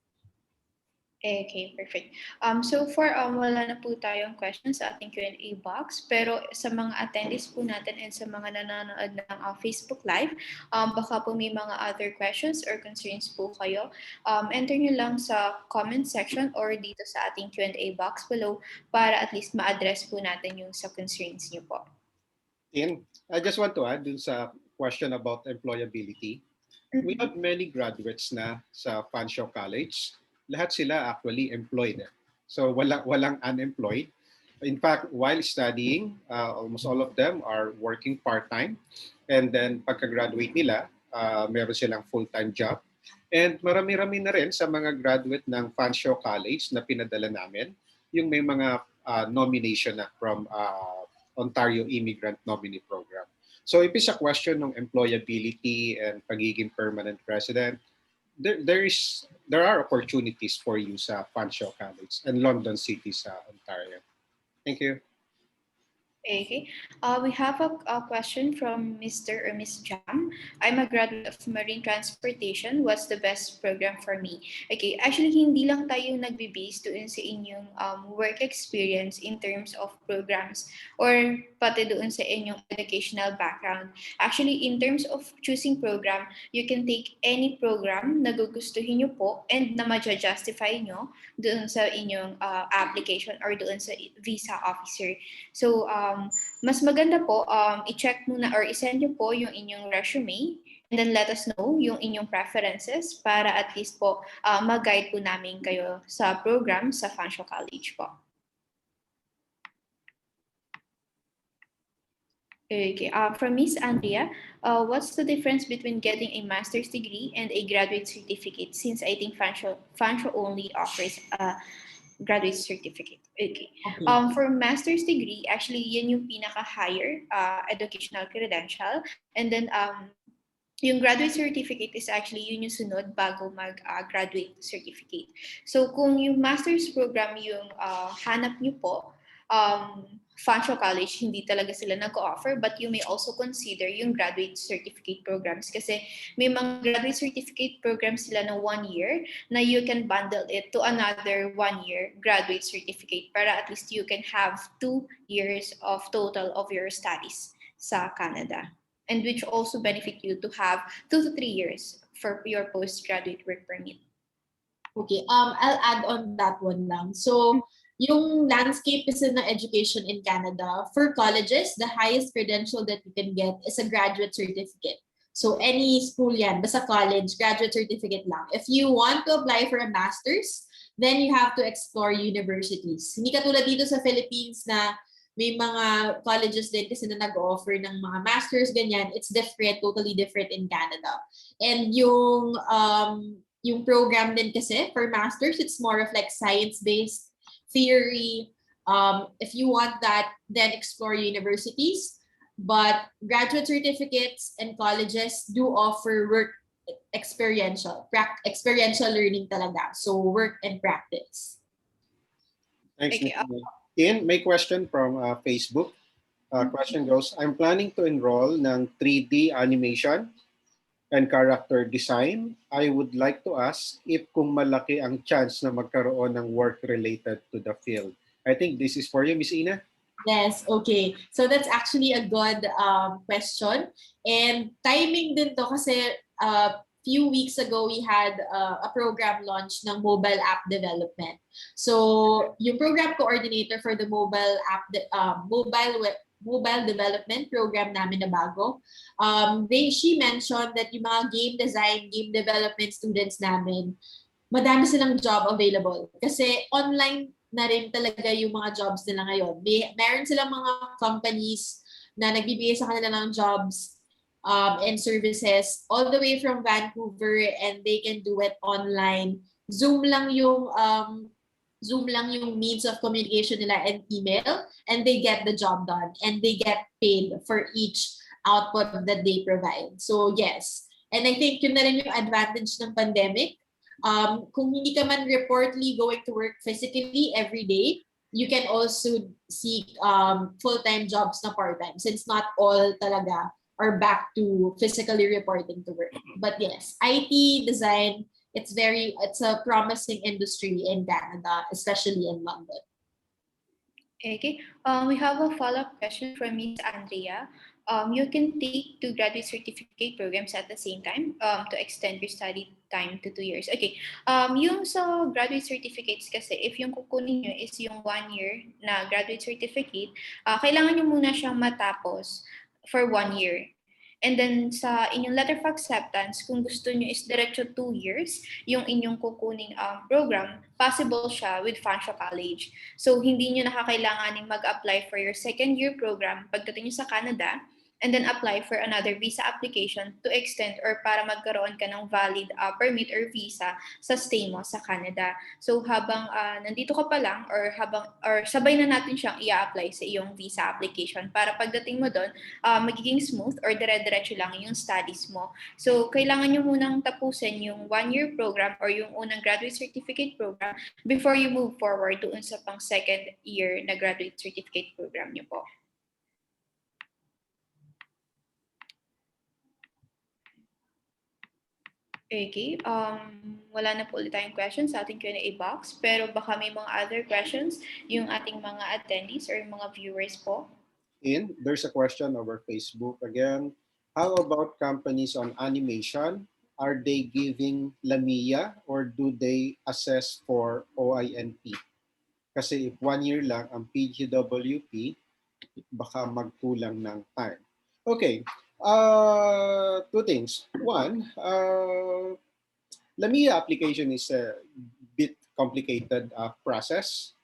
Okay, perfect. So far, wala na po tayong questions sa ating Q&A box. Pero sa mga attendees po natin and sa mga nanonood ng Facebook Live, baka po may mga other questions or concerns po kayo. Enter nyo lang sa comment section or dito sa ating Q&A box below para at least ma-address po natin yung sa concerns nyo po. In, I just want to add dun sa question about employability. We have many graduates na sa Fanshawe College. Lahat sila actually employed. So walang unemployed. In fact, while studying, almost all of them are working part-time. And then pagka-graduate nila, meron silang full-time job. And marami-rami na rin sa mga graduate ng Fanshawe College na pinadala namin, yung may mga nomination na from Ontario Immigrant Nominee Program. So if it's a question ng employability and pagiging permanent resident, there are opportunities for you sa Fanshawe College and London City sa Ontario. Thank you. Okay. We have a question from Mr. or Miss Jam. I'm a graduate of Marine Transportation. What's the best program for me? Okay, actually hindi lang tayo nagbe-base doon sa inyong work experience in terms of programs or pati doon sa inyong educational background. Actually, in terms of choosing program, you can take any program na gugustuhin nyo po and na ma-justify nyo doon sa inyong application or doon sa visa officer. So, mas maganda po, i-check muna or i-send nyo po yung inyong resume and then let us know yung inyong preferences para at least po mag-guide po namin kayo sa program sa Fanshawe College po. Okay, from Miss Andrea, what's the difference between getting a master's degree and a graduate certificate since I think Fanshawe only offers a graduate certificate. Okay. For master's degree, actually, yan yung pinaka-higher educational credential. And then, yung graduate certificate is actually yun yung sunod bago mag-graduate certificate. So, kung yung master's program yung hanap nyo po, Fanshawe College, hindi talaga sila nag-offer, but you may also consider yung graduate certificate programs kasi may mga graduate certificate programs sila na 1 year na you can bundle it to another 1 year graduate certificate para at least you can have 2 years of total of your studies sa Canada, and which also benefit you to have 2 to 3 years for your postgraduate work permit. Okay, I'll add on that one lang. So, yung landscape kasi ng education in Canada, for colleges, the highest credential that you can get is a graduate certificate. So any school yan, basta college, graduate certificate lang. If you want to apply for a master's, then you have to explore universities. Hindi katulad dito sa Philippines na may mga colleges din kasi na nag-offer ng mga masters, ganyan. It's different, totally different in Canada. And yung program din kasi for masters, it's more of like science-based theory. If you want that, then explore universities. But graduate certificates and colleges do offer work experiential learning talaga. So work and practice. Thanks. Okay. Ian, may question from Facebook. Question goes, I'm planning to enroll ng 3D animation and character design. I would like to ask if kung malaki ang chance na magkaroon ng work related to the field. I think this is for you, Miss Ina. Yes, okay. So that's actually a good question. And timing din to kasi few weeks ago, we had a program launch ng mobile app development. So yung program coordinator for the mobile app, mobile development program namin na bago, she mentioned that yung mga game design, game development students namin, madami silang job available. Kasi online na rin talaga yung mga jobs nila ngayon. Meron silang mga companies na nagbibigay sa kanila ng jobs and services all the way from Vancouver, and they can do it online. Zoom lang yung means of communication nila and email, and they get the job done and they get paid for each output that they provide. So yes, and I think yun na rin yung advantage ng pandemic. Kung hindi ka man reportedly going to work physically every day, you can also seek full-time jobs na part-time since not all talaga are back to physically reporting to work. But yes, IT design, it's a promising industry in Canada, especially in London. Okay. We have a follow-up question from Miss Andrea. You can take two graduate certificate programs at the same time to extend your study time to 2 years. Okay. Yung sa graduate certificates kasi, if yung kukunin nyo is yung 1 year na graduate certificate, kailangan nyo muna siyang matapos for 1 year. And then sa inyong letter of acceptance, kung gusto nyo is diretso 2 years, yung inyong kukuning program, possible siya with Fanshawe College. So hindi nyo nakakailanganin mag-apply for your second year program pagdating nyo sa Canada, and then apply for another visa application to extend or para magkaroon ka ng valid permit or visa sa stay mo sa Canada. So habang nandito ka pa lang or sabay na natin siyang i-apply sa iyong visa application para pagdating mo doon, magiging smooth or dire-diretso lang yung studies mo. So kailangan nyo munang tapusin yung 1-year program or yung unang graduate certificate program before you move forward doon sa pang second year na graduate certificate program nyo po. Okay, wala na po ulit tayong questions sa ating Q&A box, pero baka may mga other questions yung ating mga attendees or yung mga viewers po. There's a question over Facebook again. How about companies on animation? Are they giving LAMIA or do they assess for OINP? Kasi if 1 year lang ang PGWP, baka magkulang ng time. Okay, two things. One, LAMIA application is a bit complicated process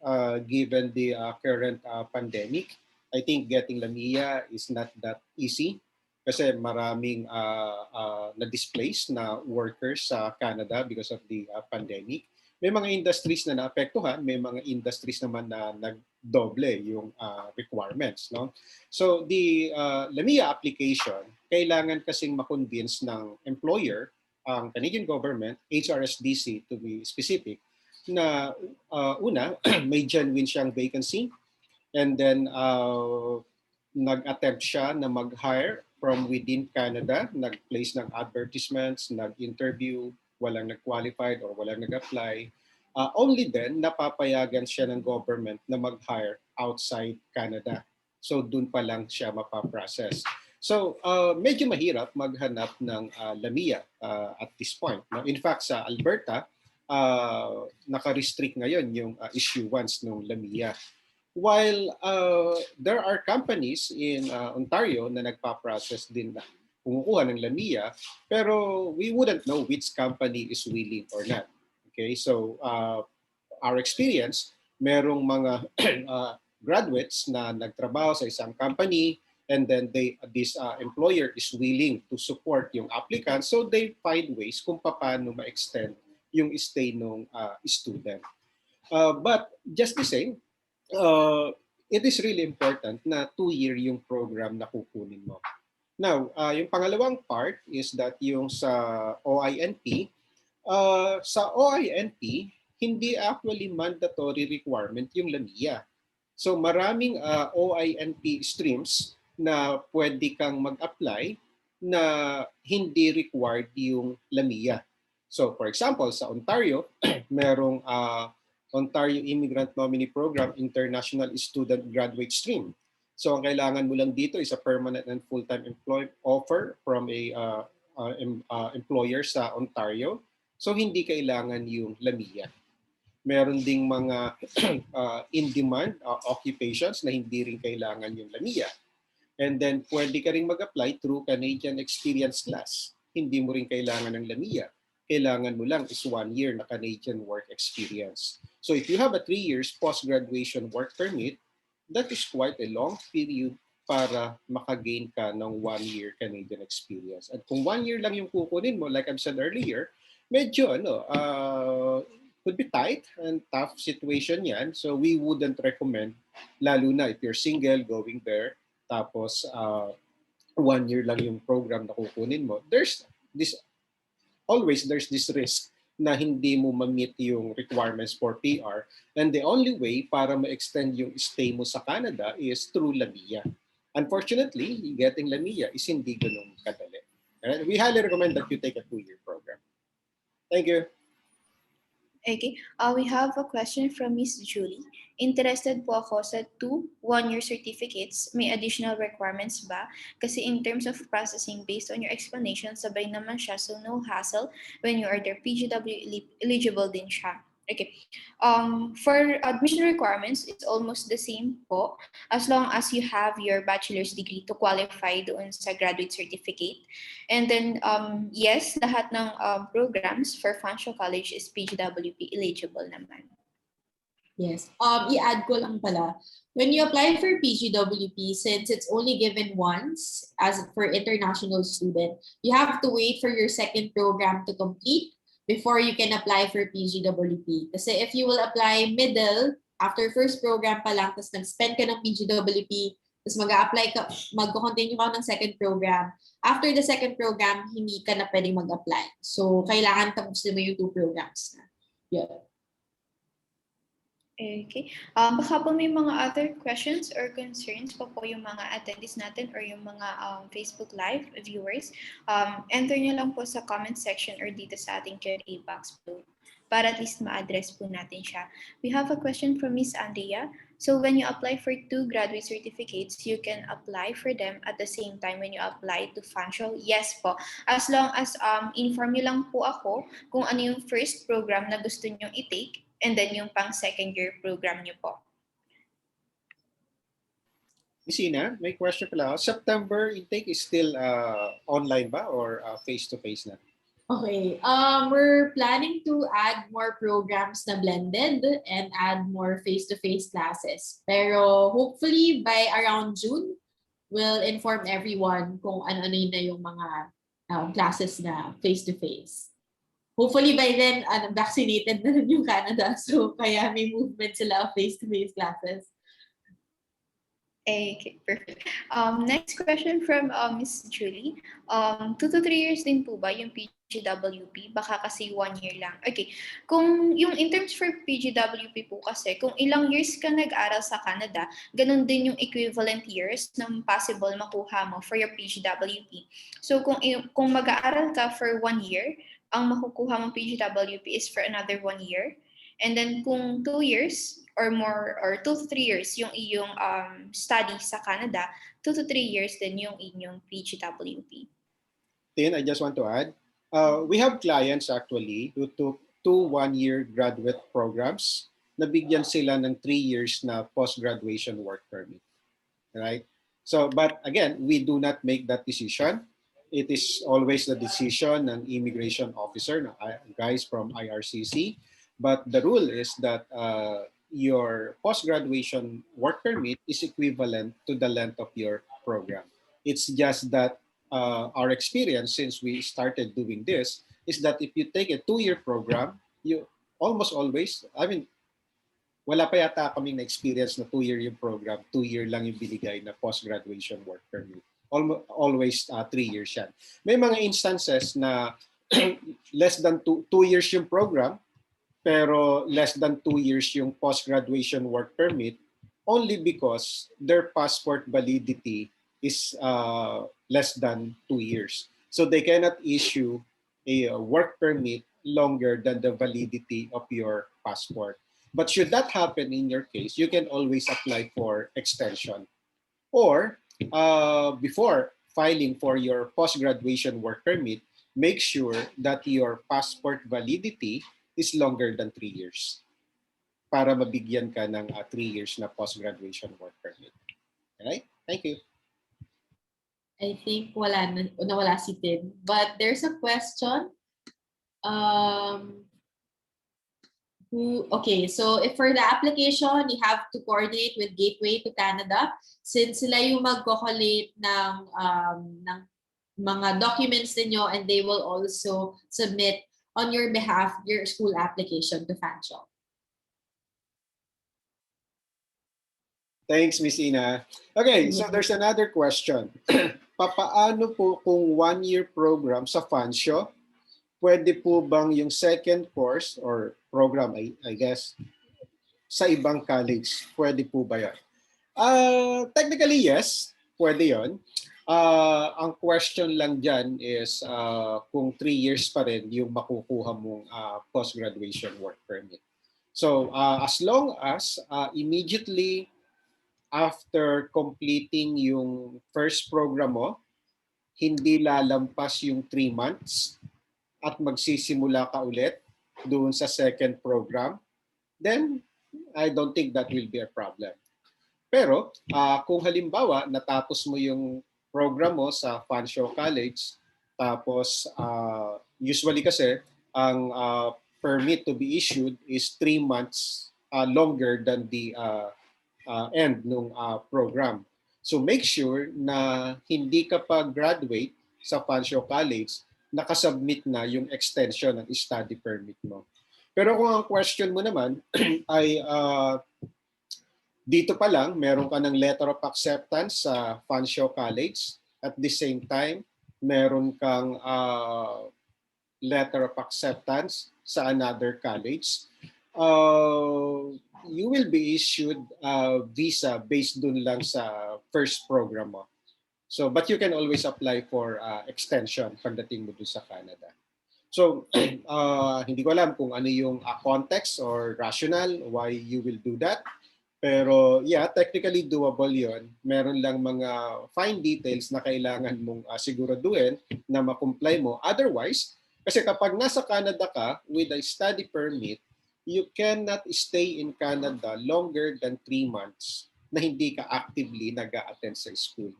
given the current pandemic. I think getting LAMIA is not that easy kasi maraming na-displaced na workers sa Canada because of the pandemic. May mga industries na naapektuhan, may mga industries naman na nagdoble yung requirements. No? So the LAMIA application, kailangan kasing makonvince ng employer, ang Canadian government, HRSDC to be specific, na una, may genuine siyang vacancy, and then nag-attempt siya na mag-hire from within Canada, nag-place ng advertisements, nag-interview, walang nag-qualified or walang nag-apply. Only then, napapayagan siya ng government na mag-hire outside Canada. So, dun pa lang siya mapaprocess. So, medyo mahirap maghanap ng LAMIA at this point. No? In fact, sa Alberta, naka-restrict ngayon yung issuance ng LAMIA. While there are companies in Ontario na nagpa-process din na kumukuha ng LAMIA, pero we wouldn't know which company is willing or not. Okay, so our experience, merong mga graduates na nagtrabaho sa isang company, and then this employer is willing to support yung applicant, so they find ways kung paano ma-extend yung stay ng student. But just the same, it is really important na 2-year yung program na kukunin mo. Now, yung pangalawang part is that yung sa OINP, hindi actually mandatory requirement yung LAMIA. So maraming OINP streams na pwede kang mag-apply na hindi required yung LAMIA. So for example, sa Ontario, merong Ontario Immigrant Nominee Program International Student Graduate Stream. So ang kailangan mo lang dito is a permanent and full-time offer from a employer sa Ontario. So hindi kailangan yung LAMIA. Meron ding mga in-demand occupations na hindi rin kailangan yung LAMIA. And then pwede ka rin mag-apply through Canadian Experience Class. Hindi mo rin kailangan ng LAMIA. Kailangan mo lang is 1 year na Canadian work experience. So if you have a 3 years post-graduation work permit, that is quite a long period para makagain ka ng 1 year Canadian experience. At kung 1 year lang yung kukunin mo, like I've said earlier, medyo could be tight and tough situation yan. So we wouldn't recommend, lalo na if you're single going there, tapos 1 year lang yung program na kukunin mo, there's this risk na hindi mo ma-meet yung requirements for PR. And the only way para ma-extend yung stay mo sa Canada is through LAMIA. Unfortunately, getting LAMIA is hindi ganun kadali. Alright? We highly recommend that you take a 2-year program. Thank you. Okay, we have a question from Miss Julie. Interested po ako sa 2 one-year certificates. May additional requirements ba? Kasi in terms of processing, based on your explanation, sabay naman siya, so no hassle when you are there. PGW eligible din siya. Okay. For admission requirements, it's almost the same po as long as you have your bachelor's degree to qualify doon sa graduate certificate. And then, yes, lahat ng programs for Fanshawe College is PGWP eligible naman. Yes. I-add ko lang pala. When you apply for PGWP, since it's only given once as for international student, you have to wait for your second program to complete before you can apply for PGWP. Kasi if you will apply middle, after first program pa lang, tapos nag-spend ka ng PGWP, tapos mag-a-apply ka, mag-continue ka ng second program. After the second program, hindi ka na pwedeng mag-apply. So, kailangan tapusin mo yung 2 programs na. Yeah. Okay. Baka po may mga other questions or concerns pa po yung mga attendees natin or yung mga Facebook Live viewers. Enter nyo lang po sa comment section or dito sa ating Q&A box po para at least ma-address po natin siya. We have a question from Miss Andrea. So when you apply for 2 graduate certificates, you can apply for them at the same time when you apply to Fanshawe? Yes po. As long as inform nyo lang po ako kung ano yung first program na gusto nyo i-take and then yung pang second year program nyo po. Isina, may question pala ako. September intake is still online ba or face-to-face na? Okay. We're planning to add more programs na blended and add more face-to-face classes. Pero hopefully by around June, we'll inform everyone kung ano-ano na yung mga classes na face-to-face. Hopefully by then, vaccinated na rin yung Canada. So kaya may movement sila of face-to-face classes. Okay, perfect. Next question from Miss Julie. 2 to 3 years din po ba yung PGWP? Baka kasi 1 year lang. Okay. Kung yung in terms for PGWP po kasi, kung ilang years ka nag-aral sa Canada, ganun din yung equivalent years na possible makuha mo for your PGWP. So kung mag-aaral ka for 1 year, ang makukuha mong PGWP is for another 1 year. And then kung 2 years or more, or 2 to 3 years yung iyong study sa Canada, 2 to 3 years din yung inyong PGWP. Tin, I just want to add, we have clients actually who took 2 one-year graduate programs. Nabigyan sila ng 3 years na post-graduation work permit. Right? So, but again, we do not make that decision. It is always the decision ng immigration officer, guys from IRCC. But the rule is that your post-graduation work permit is equivalent to the length of your program. It's just that our experience since we started doing this is that if you take a 2-year program, you almost always, wala pa yata kaming na-experience na 2-year yung program, 2-year lang yung binigay na post-graduation work permit. Always 3 years yan. May mga instances na less than 2 years yung program, pero less than 2 years yung post-graduation work permit only because their passport validity is less than 2 years. So they cannot issue a work permit longer than the validity of your passport. But should that happen in your case, you can always apply for extension. Or before filing for your post-graduation work permit, make sure that your passport validity is longer than 3 years para mabigyan ka ng 3 years na post-graduation work permit. Alright? Thank you. I think nawala si Tin. But there's a question. Okay, so if for the application, you have to coordinate with Gateway to Canada since sila yung mag-collate ng mga documents ninyo and they will also submit on your behalf your school application to Fanshawe. Thanks, Miss Ina. Okay, so there's another question. Papaano po kung 1-year program sa Fanshawe pwede po bang yung second course or program, I guess, sa ibang college? Pwede po ba yan? Technically, yes. Pwede yon. Ang question lang dyan is kung 3 years pa rin yung makukuha mong post-graduation work permit. So, as long as immediately after completing yung first program mo, hindi lalampas yung 3 months at magsisimula ka ulit doon sa second program, then I don't think that will be a problem. Pero kung halimbawa natapos mo yung program mo sa Fanshawe College, tapos usually kasi ang permit to be issued is 3 months longer than the end ng program. So make sure na hindi ka pa graduate sa Fanshawe College, nakasubmit na yung extension ng study permit mo. Pero kung ang question mo naman ay dito pa lang, meron ka ng letter of acceptance sa Fanshawe College. At the same time, meron kang letter of acceptance sa another college. You will be issued a visa based dun lang sa first program mo. So, but you can always apply for extension pagdating mo dun sa Canada. So, hindi ko alam kung ano yung context or rationale why you will do that. Pero yeah, technically doable yon. Meron lang mga fine details na kailangan mong siguraduhin na ma-comply mo. Otherwise, kasi kapag nasa Canada ka with a study permit, you cannot stay in Canada longer than 3 months na hindi ka actively nag-a-attend sa school.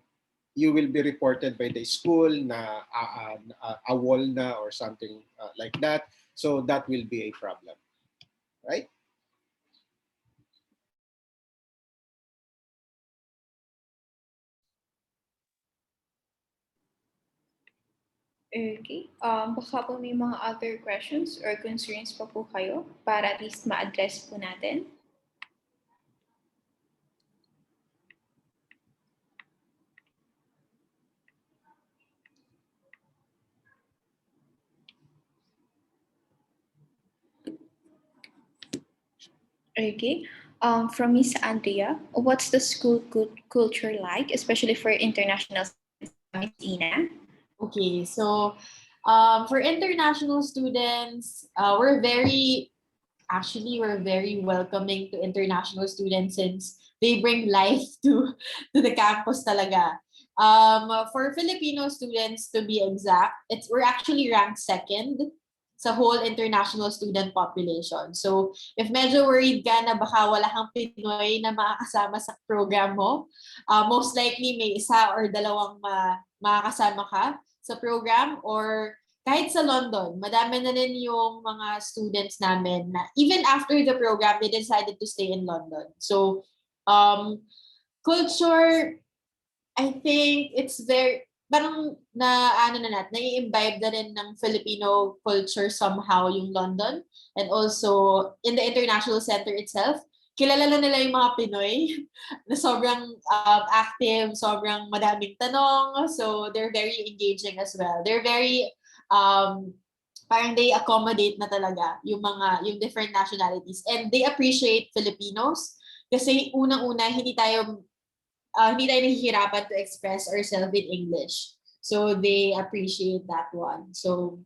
You will be reported by the school na awol na or something like that. So that will be a problem. Right? Okay. Baka po may mga other questions or concerns pa po kayo para at least ma-address po natin. Okay. From Miss Andrea, what's the school culture like, especially for international students? Miss Ina? Okay, so for international students, we're very welcoming to international students since they bring life to the campus talaga. For Filipino students, to be exact, we're actually ranked second sa whole international student population. So, if medyo worried ka na baka wala kang Pinoy na makakasama sa program mo, most likely may isa or dalawang makakasama ka sa program, or kahit sa London, madami na rin yung mga students namin na even after the program, they decided to stay in London. So, culture, I think it's very, parang nai-imbibe na rin ng Filipino culture somehow yung London. And also, in the international center itself, kilala na nila yung mga Pinoy na sobrang active, sobrang madaming tanong. So, they're very engaging as well. They're very, parang they accommodate na talaga yung different nationalities. And they appreciate Filipinos kasi unang-una, hindi tayo nahihirapan to express ourselves in English. So they appreciate that one. So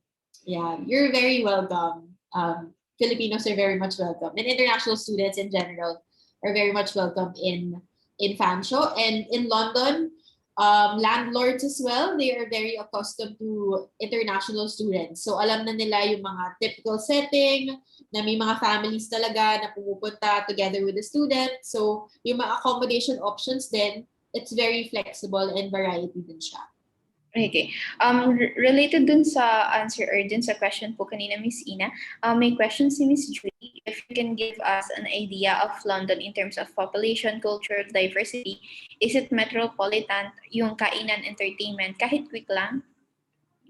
yeah, you're very welcome. Filipinos are very much welcome. And international students in general are very much welcome in Fanshawe. And in London, landlords as well, they are very accustomed to international students. So alam na nila yung mga typical setting, na may mga families talaga na pumupunta together with the student. So yung mga accommodation options din, it's very flexible and variety din siya. Okay. Related dun sa answer or dun sa question po kanina, Miss Ina, may question si Miss Julie. If you can give us an idea of London in terms of population, culture, diversity, is it metropolitan, yung kainan, entertainment, kahit quick lang?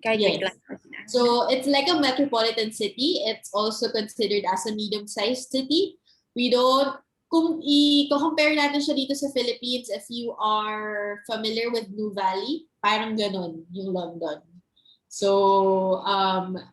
Kahit quick lang. So it's like a metropolitan city. It's also considered as a medium-sized city. We don't, kung i-compare natin siya dito sa Philippines, if you are familiar with Blue Valley, parang ganun yung London. So,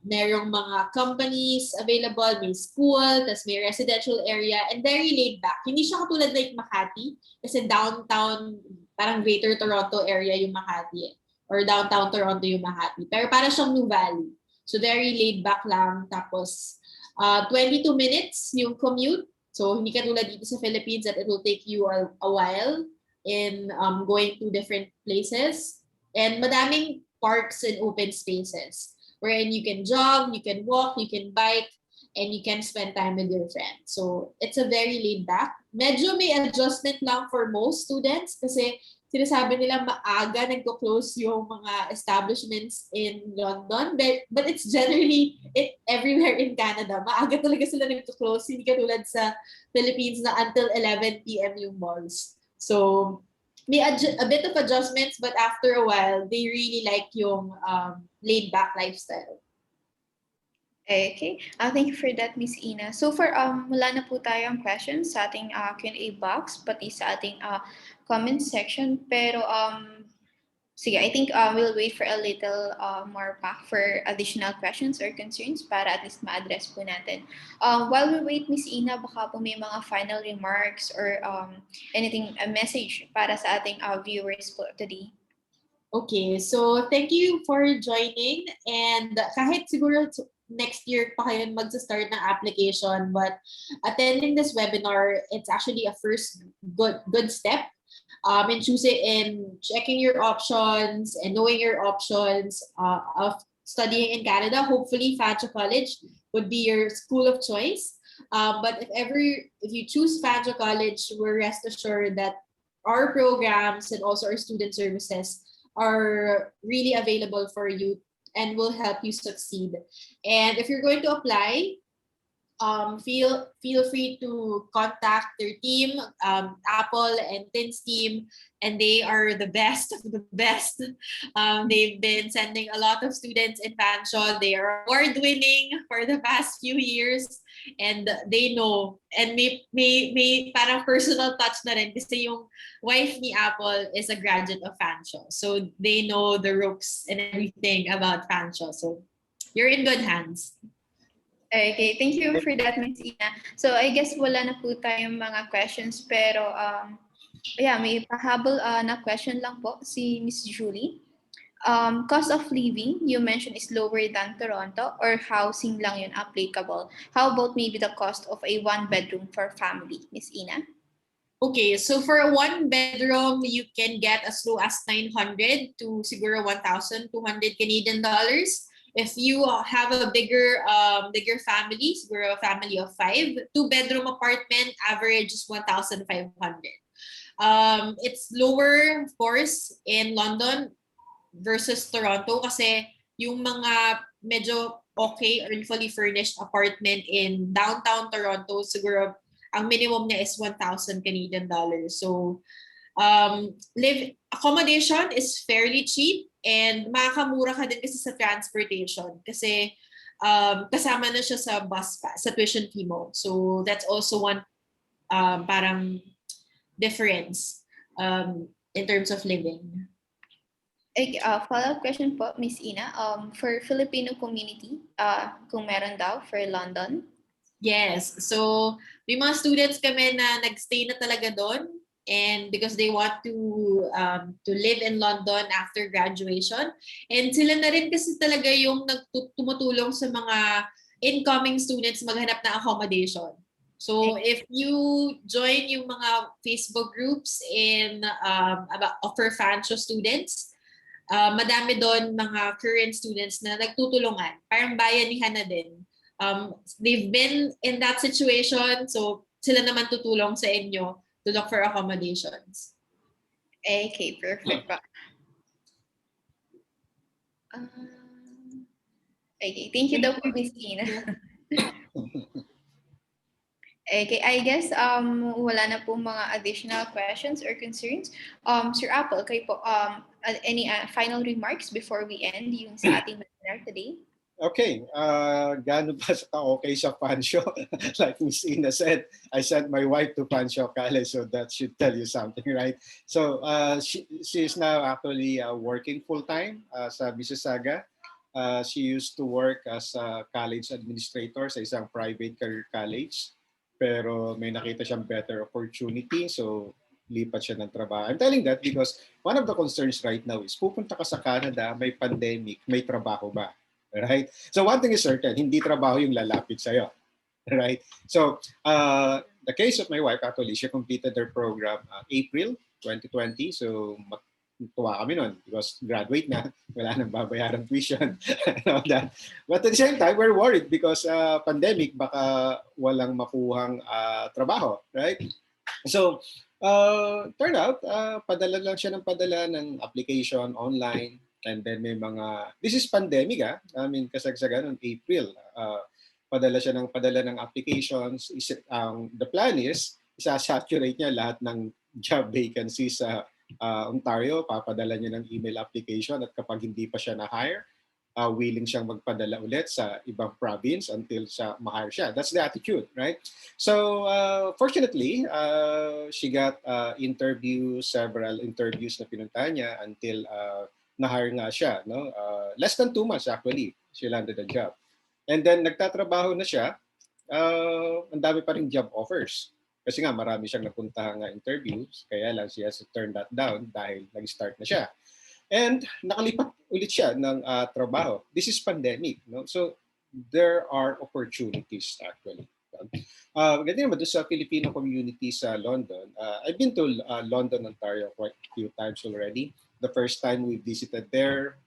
merong mga companies available, may school, tas may residential area, and very laid back. Hindi siya katulad like Makati, kasi downtown, parang Greater Toronto area yung Makati, or downtown Toronto yung Makati. Pero para siyang New Valley. So, very laid back lang. Tapos, 22 minutes yung commute. So, hindi katulad dito sa Philippines that it will take you a while in going to different places. And madaming parks and open spaces wherein you can jog, you can walk, you can bike, and you can spend time with your friends. So it's a very laid back. Medyo may adjustment lang for most students kasi sinasabi nila maaga nagko-close yung mga establishments in London, but it's generally everywhere in Canada. Maaga talaga sila nagko-close, hindi katulad sa Philippines na until 11 p.m. yung malls. So may a bit of adjustments, but after a while, they really like yung laid-back lifestyle. Okay. Thank you for that, Miss Ina. So for wala na po tayong questions sa ating Q&A box, pati sa ating comment section. Pero sige, I think we'll wait for a little more pa for additional questions or concerns para at least ma-address po natin. While we wait, Miss Ina, baka po may mga final remarks or anything, a message para sa ating viewers po today. Okay, so thank you for joining. And kahit siguro next year pa kayo mag-start ng application, but attending this webinar, it's actually a first good step. In checking your options and knowing your options of studying in Canada. Hopefully, Fanshawe College would be your school of choice. But if you choose Fanshawe College, we're rest assured that our programs and also our student services are really available for you and will help you succeed. And if you're going to apply, feel free to contact their team, Apple and Tin's team, and they are the best of the best. They've been sending a lot of students in Fanshawe. They are award-winning for the past few years, and they know. And may parang personal touch na rin kasi yung wife ni Apple is a graduate of Fanshawe. So they know the ropes and everything about Fanshawe. So you're in good hands. Okay, thank you for that, Ms. Ina. So I guess wala na po tayong mga questions, pero yeah, may pahabol na question lang po si Ms. Julie. Cost of living, you mentioned, is lower than Toronto, or housing lang yun applicable? How about maybe the cost of a one-bedroom for family, Ms. Ina? Okay, so for a one-bedroom, you can get as low as 900 to siguro 1,200 Canadian dollars. If you have a bigger family, siguro a family of 5, two-bedroom apartment, average is 1,500. It's lower, of course, in London versus Toronto kasi yung mga medyo okay or fully furnished apartment in downtown Toronto, siguro ang minimum niya is 1,000 Canadian dollars. So accommodation is fairly cheap and makakamura ka din kasi sa transportation kasi kasama na siya sa bus sa tuition fee mo. So that's also one parang difference in terms of living. Follow-up question po, Ms. Ina. For Filipino community, kung meron daw for London? Yes. So may mga students kami na nagstay na talaga doon. And because they want to live in London after graduation. And sila na rin kasi talaga yung tumutulong sa mga incoming students maghanap ng accommodation. So if you join yung mga Facebook groups in for Fanshawe students, madami doon mga current students na nagtutulungan. Parang bayanihan na din. They've been in that situation, so sila naman tutulong sa inyo to look for accommodations. Okay, perfect. Okay, thank you daw po, Ms. Ina. Okay, I guess wala na po mga additional questions or concerns. Sir Apple, kayo po, any final remarks before we end yung sa ating webinar today? Okay, gaano ba okay sa Fanshawe? Like Miss Ina said, I sent my wife to Fanshawe College, so that should tell you something, right? So she is now actually working full-time sa Mississauga. She used to work as a college administrator sa isang private career college. Pero may nakita siyang better opportunity. So, lipat siya ng trabaho. I'm telling that because one of the concerns right now is pupunta ka sa Canada, may pandemic, may trabaho ba? Right? So, one thing is certain, hindi trabaho yung lalapit sa'yo. Right? So, the case of my wife, actually, she completed her program April 2020. So, tuwa kami nun because graduate na, wala nang babayaran tuition and all that. But at the same time, we're worried because pandemic, baka walang makuhang trabaho, right? So, turned out, padala lang siya ng padala ng application online and then may mga, this is pandemic I mean, kasagsagan noong April, padala siya ng padala ng applications. The plan is, isa-saturate niya lahat ng job vacancies sa Ontario, papadala niya ng email application at kapag hindi pa siya na-hire, willing siyang magpadala ulit sa ibang province until siya ma-hire siya. That's the attitude, right? So, fortunately, she got several interviews na pinuntahan niya until na-hire nga siya. No? Less than 2 months actually, she landed a job. And then, nagtatrabaho na siya, ang dami pa rin job offers. Kasi nga, marami siyang napuntahang interviews, kaya lang she has to turn that down dahil nag-start na siya. And nakalipat ulit siya ng trabaho. This is pandemic. No? So, there are opportunities actually. Ganyan naman doon sa Filipino community sa London. I've been to London, Ontario quite a few times already. The first time we visited there,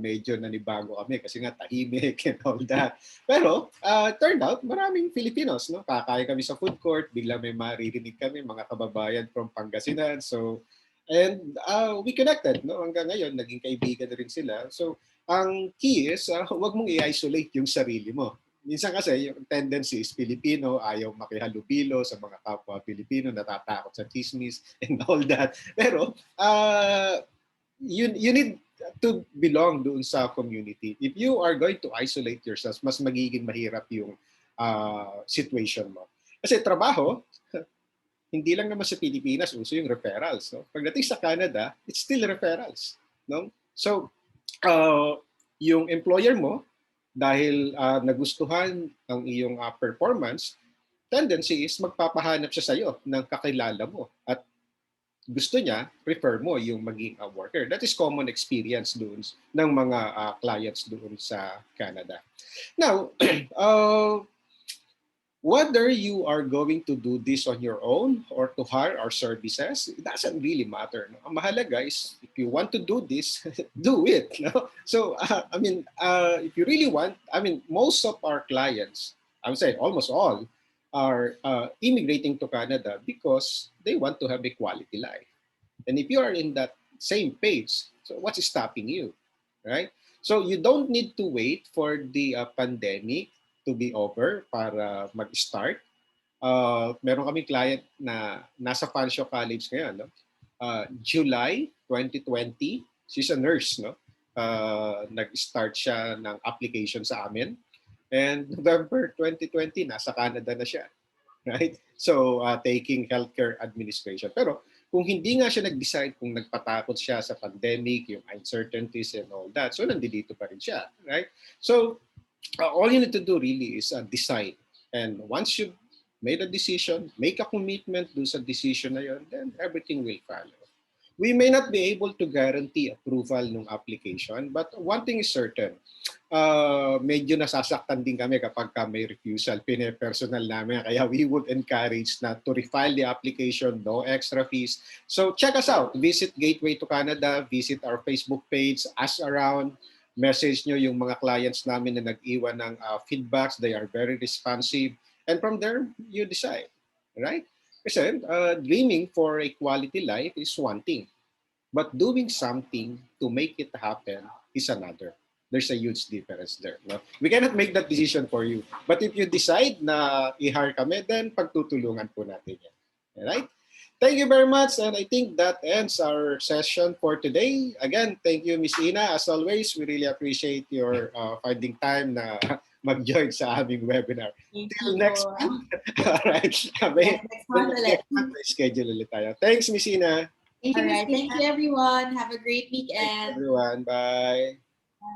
medyo nanibago kami kasi nga tahimik and all that. Pero turned out maraming Filipinos, no? Kakain kami sa food court, bigla may maririnig kami mga kababayan from Pangasinan. So and we connected, no? Hanggang ngayon naging kaibigan na rin sila. So ang key is huwag mong i-isolate yung sarili mo. Minsan kasi yung tendency is Filipino, ayaw makihalubilo sa mga kapwa Filipino, natatakot sa chismis and all that. Pero you need to belong doon sa community. If you are going to isolate yourself, mas magiging mahirap yung situation mo. Kasi trabaho, hindi lang naman sa Pilipinas uso yung referrals. No? Pagdating sa Canada, it's still referrals. No? So, yung employer mo, dahil nagustuhan ang iyong performance, tendency is magpapahanap siya sa'yo ng kakilala mo. At gusto niya, prefer mo yung maging worker. That is common experience doon ng mga clients doon sa Canada. Now, whether you are going to do this on your own or to hire our services, it doesn't really matter. No? Ang mahalaga is, if you want to do this, do it. No? So, if you really want, most of our clients, I would say almost all, are immigrating to Canada because they want to have a quality life. And if you are in that same page, so what's stopping you, right? So you don't need to wait for the pandemic to be over para mag-start. Meron kami client na nasa Fanshawe College ngayon, no? July 2020, she's a nurse, no? Nag-start siya ng application sa amin. And November 2020, nasa Canada na siya. Right? So, taking healthcare administration. Pero kung hindi nga siya nag-decide, kung nagpatakot siya sa pandemic, yung uncertainties and all that, so nandito pa rin siya. Right? So, all you need to do really is decide. And once you made a decision, make a commitment do sa decision na yun, then everything will follow. We may not be able to guarantee approval ng application, but one thing is certain, medyo nasasaktan din kami kapag may refusal, pine-personal namin. Kaya we would encourage na to refile the application, no extra fees. So check us out. Visit Gateway to Canada, visit our Facebook page, ask around, message nyo yung mga clients namin na nag-iwan ng feedbacks. They are very responsive. And from there, you decide. Right? Kasi dreaming for a quality life is one thing. But doing something to make it happen is another. There's a huge difference there. No? We cannot make that decision for you. But if you decide na i-hire kami, then pagtutulungan po natin yan. Alright? Thank you very much. And I think that ends our session for today. Again, thank you, Miss Ina. As always, we really appreciate your finding time na mag-join sa aming webinar. Till next month. Alright. Next month ulit. Schedule ulit tayo. Thanks, Miss Ina. Thank you, Alright, Miss thank Ina. you everyone. Have a great Thanks, weekend. everyone. Bye.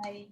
Bye.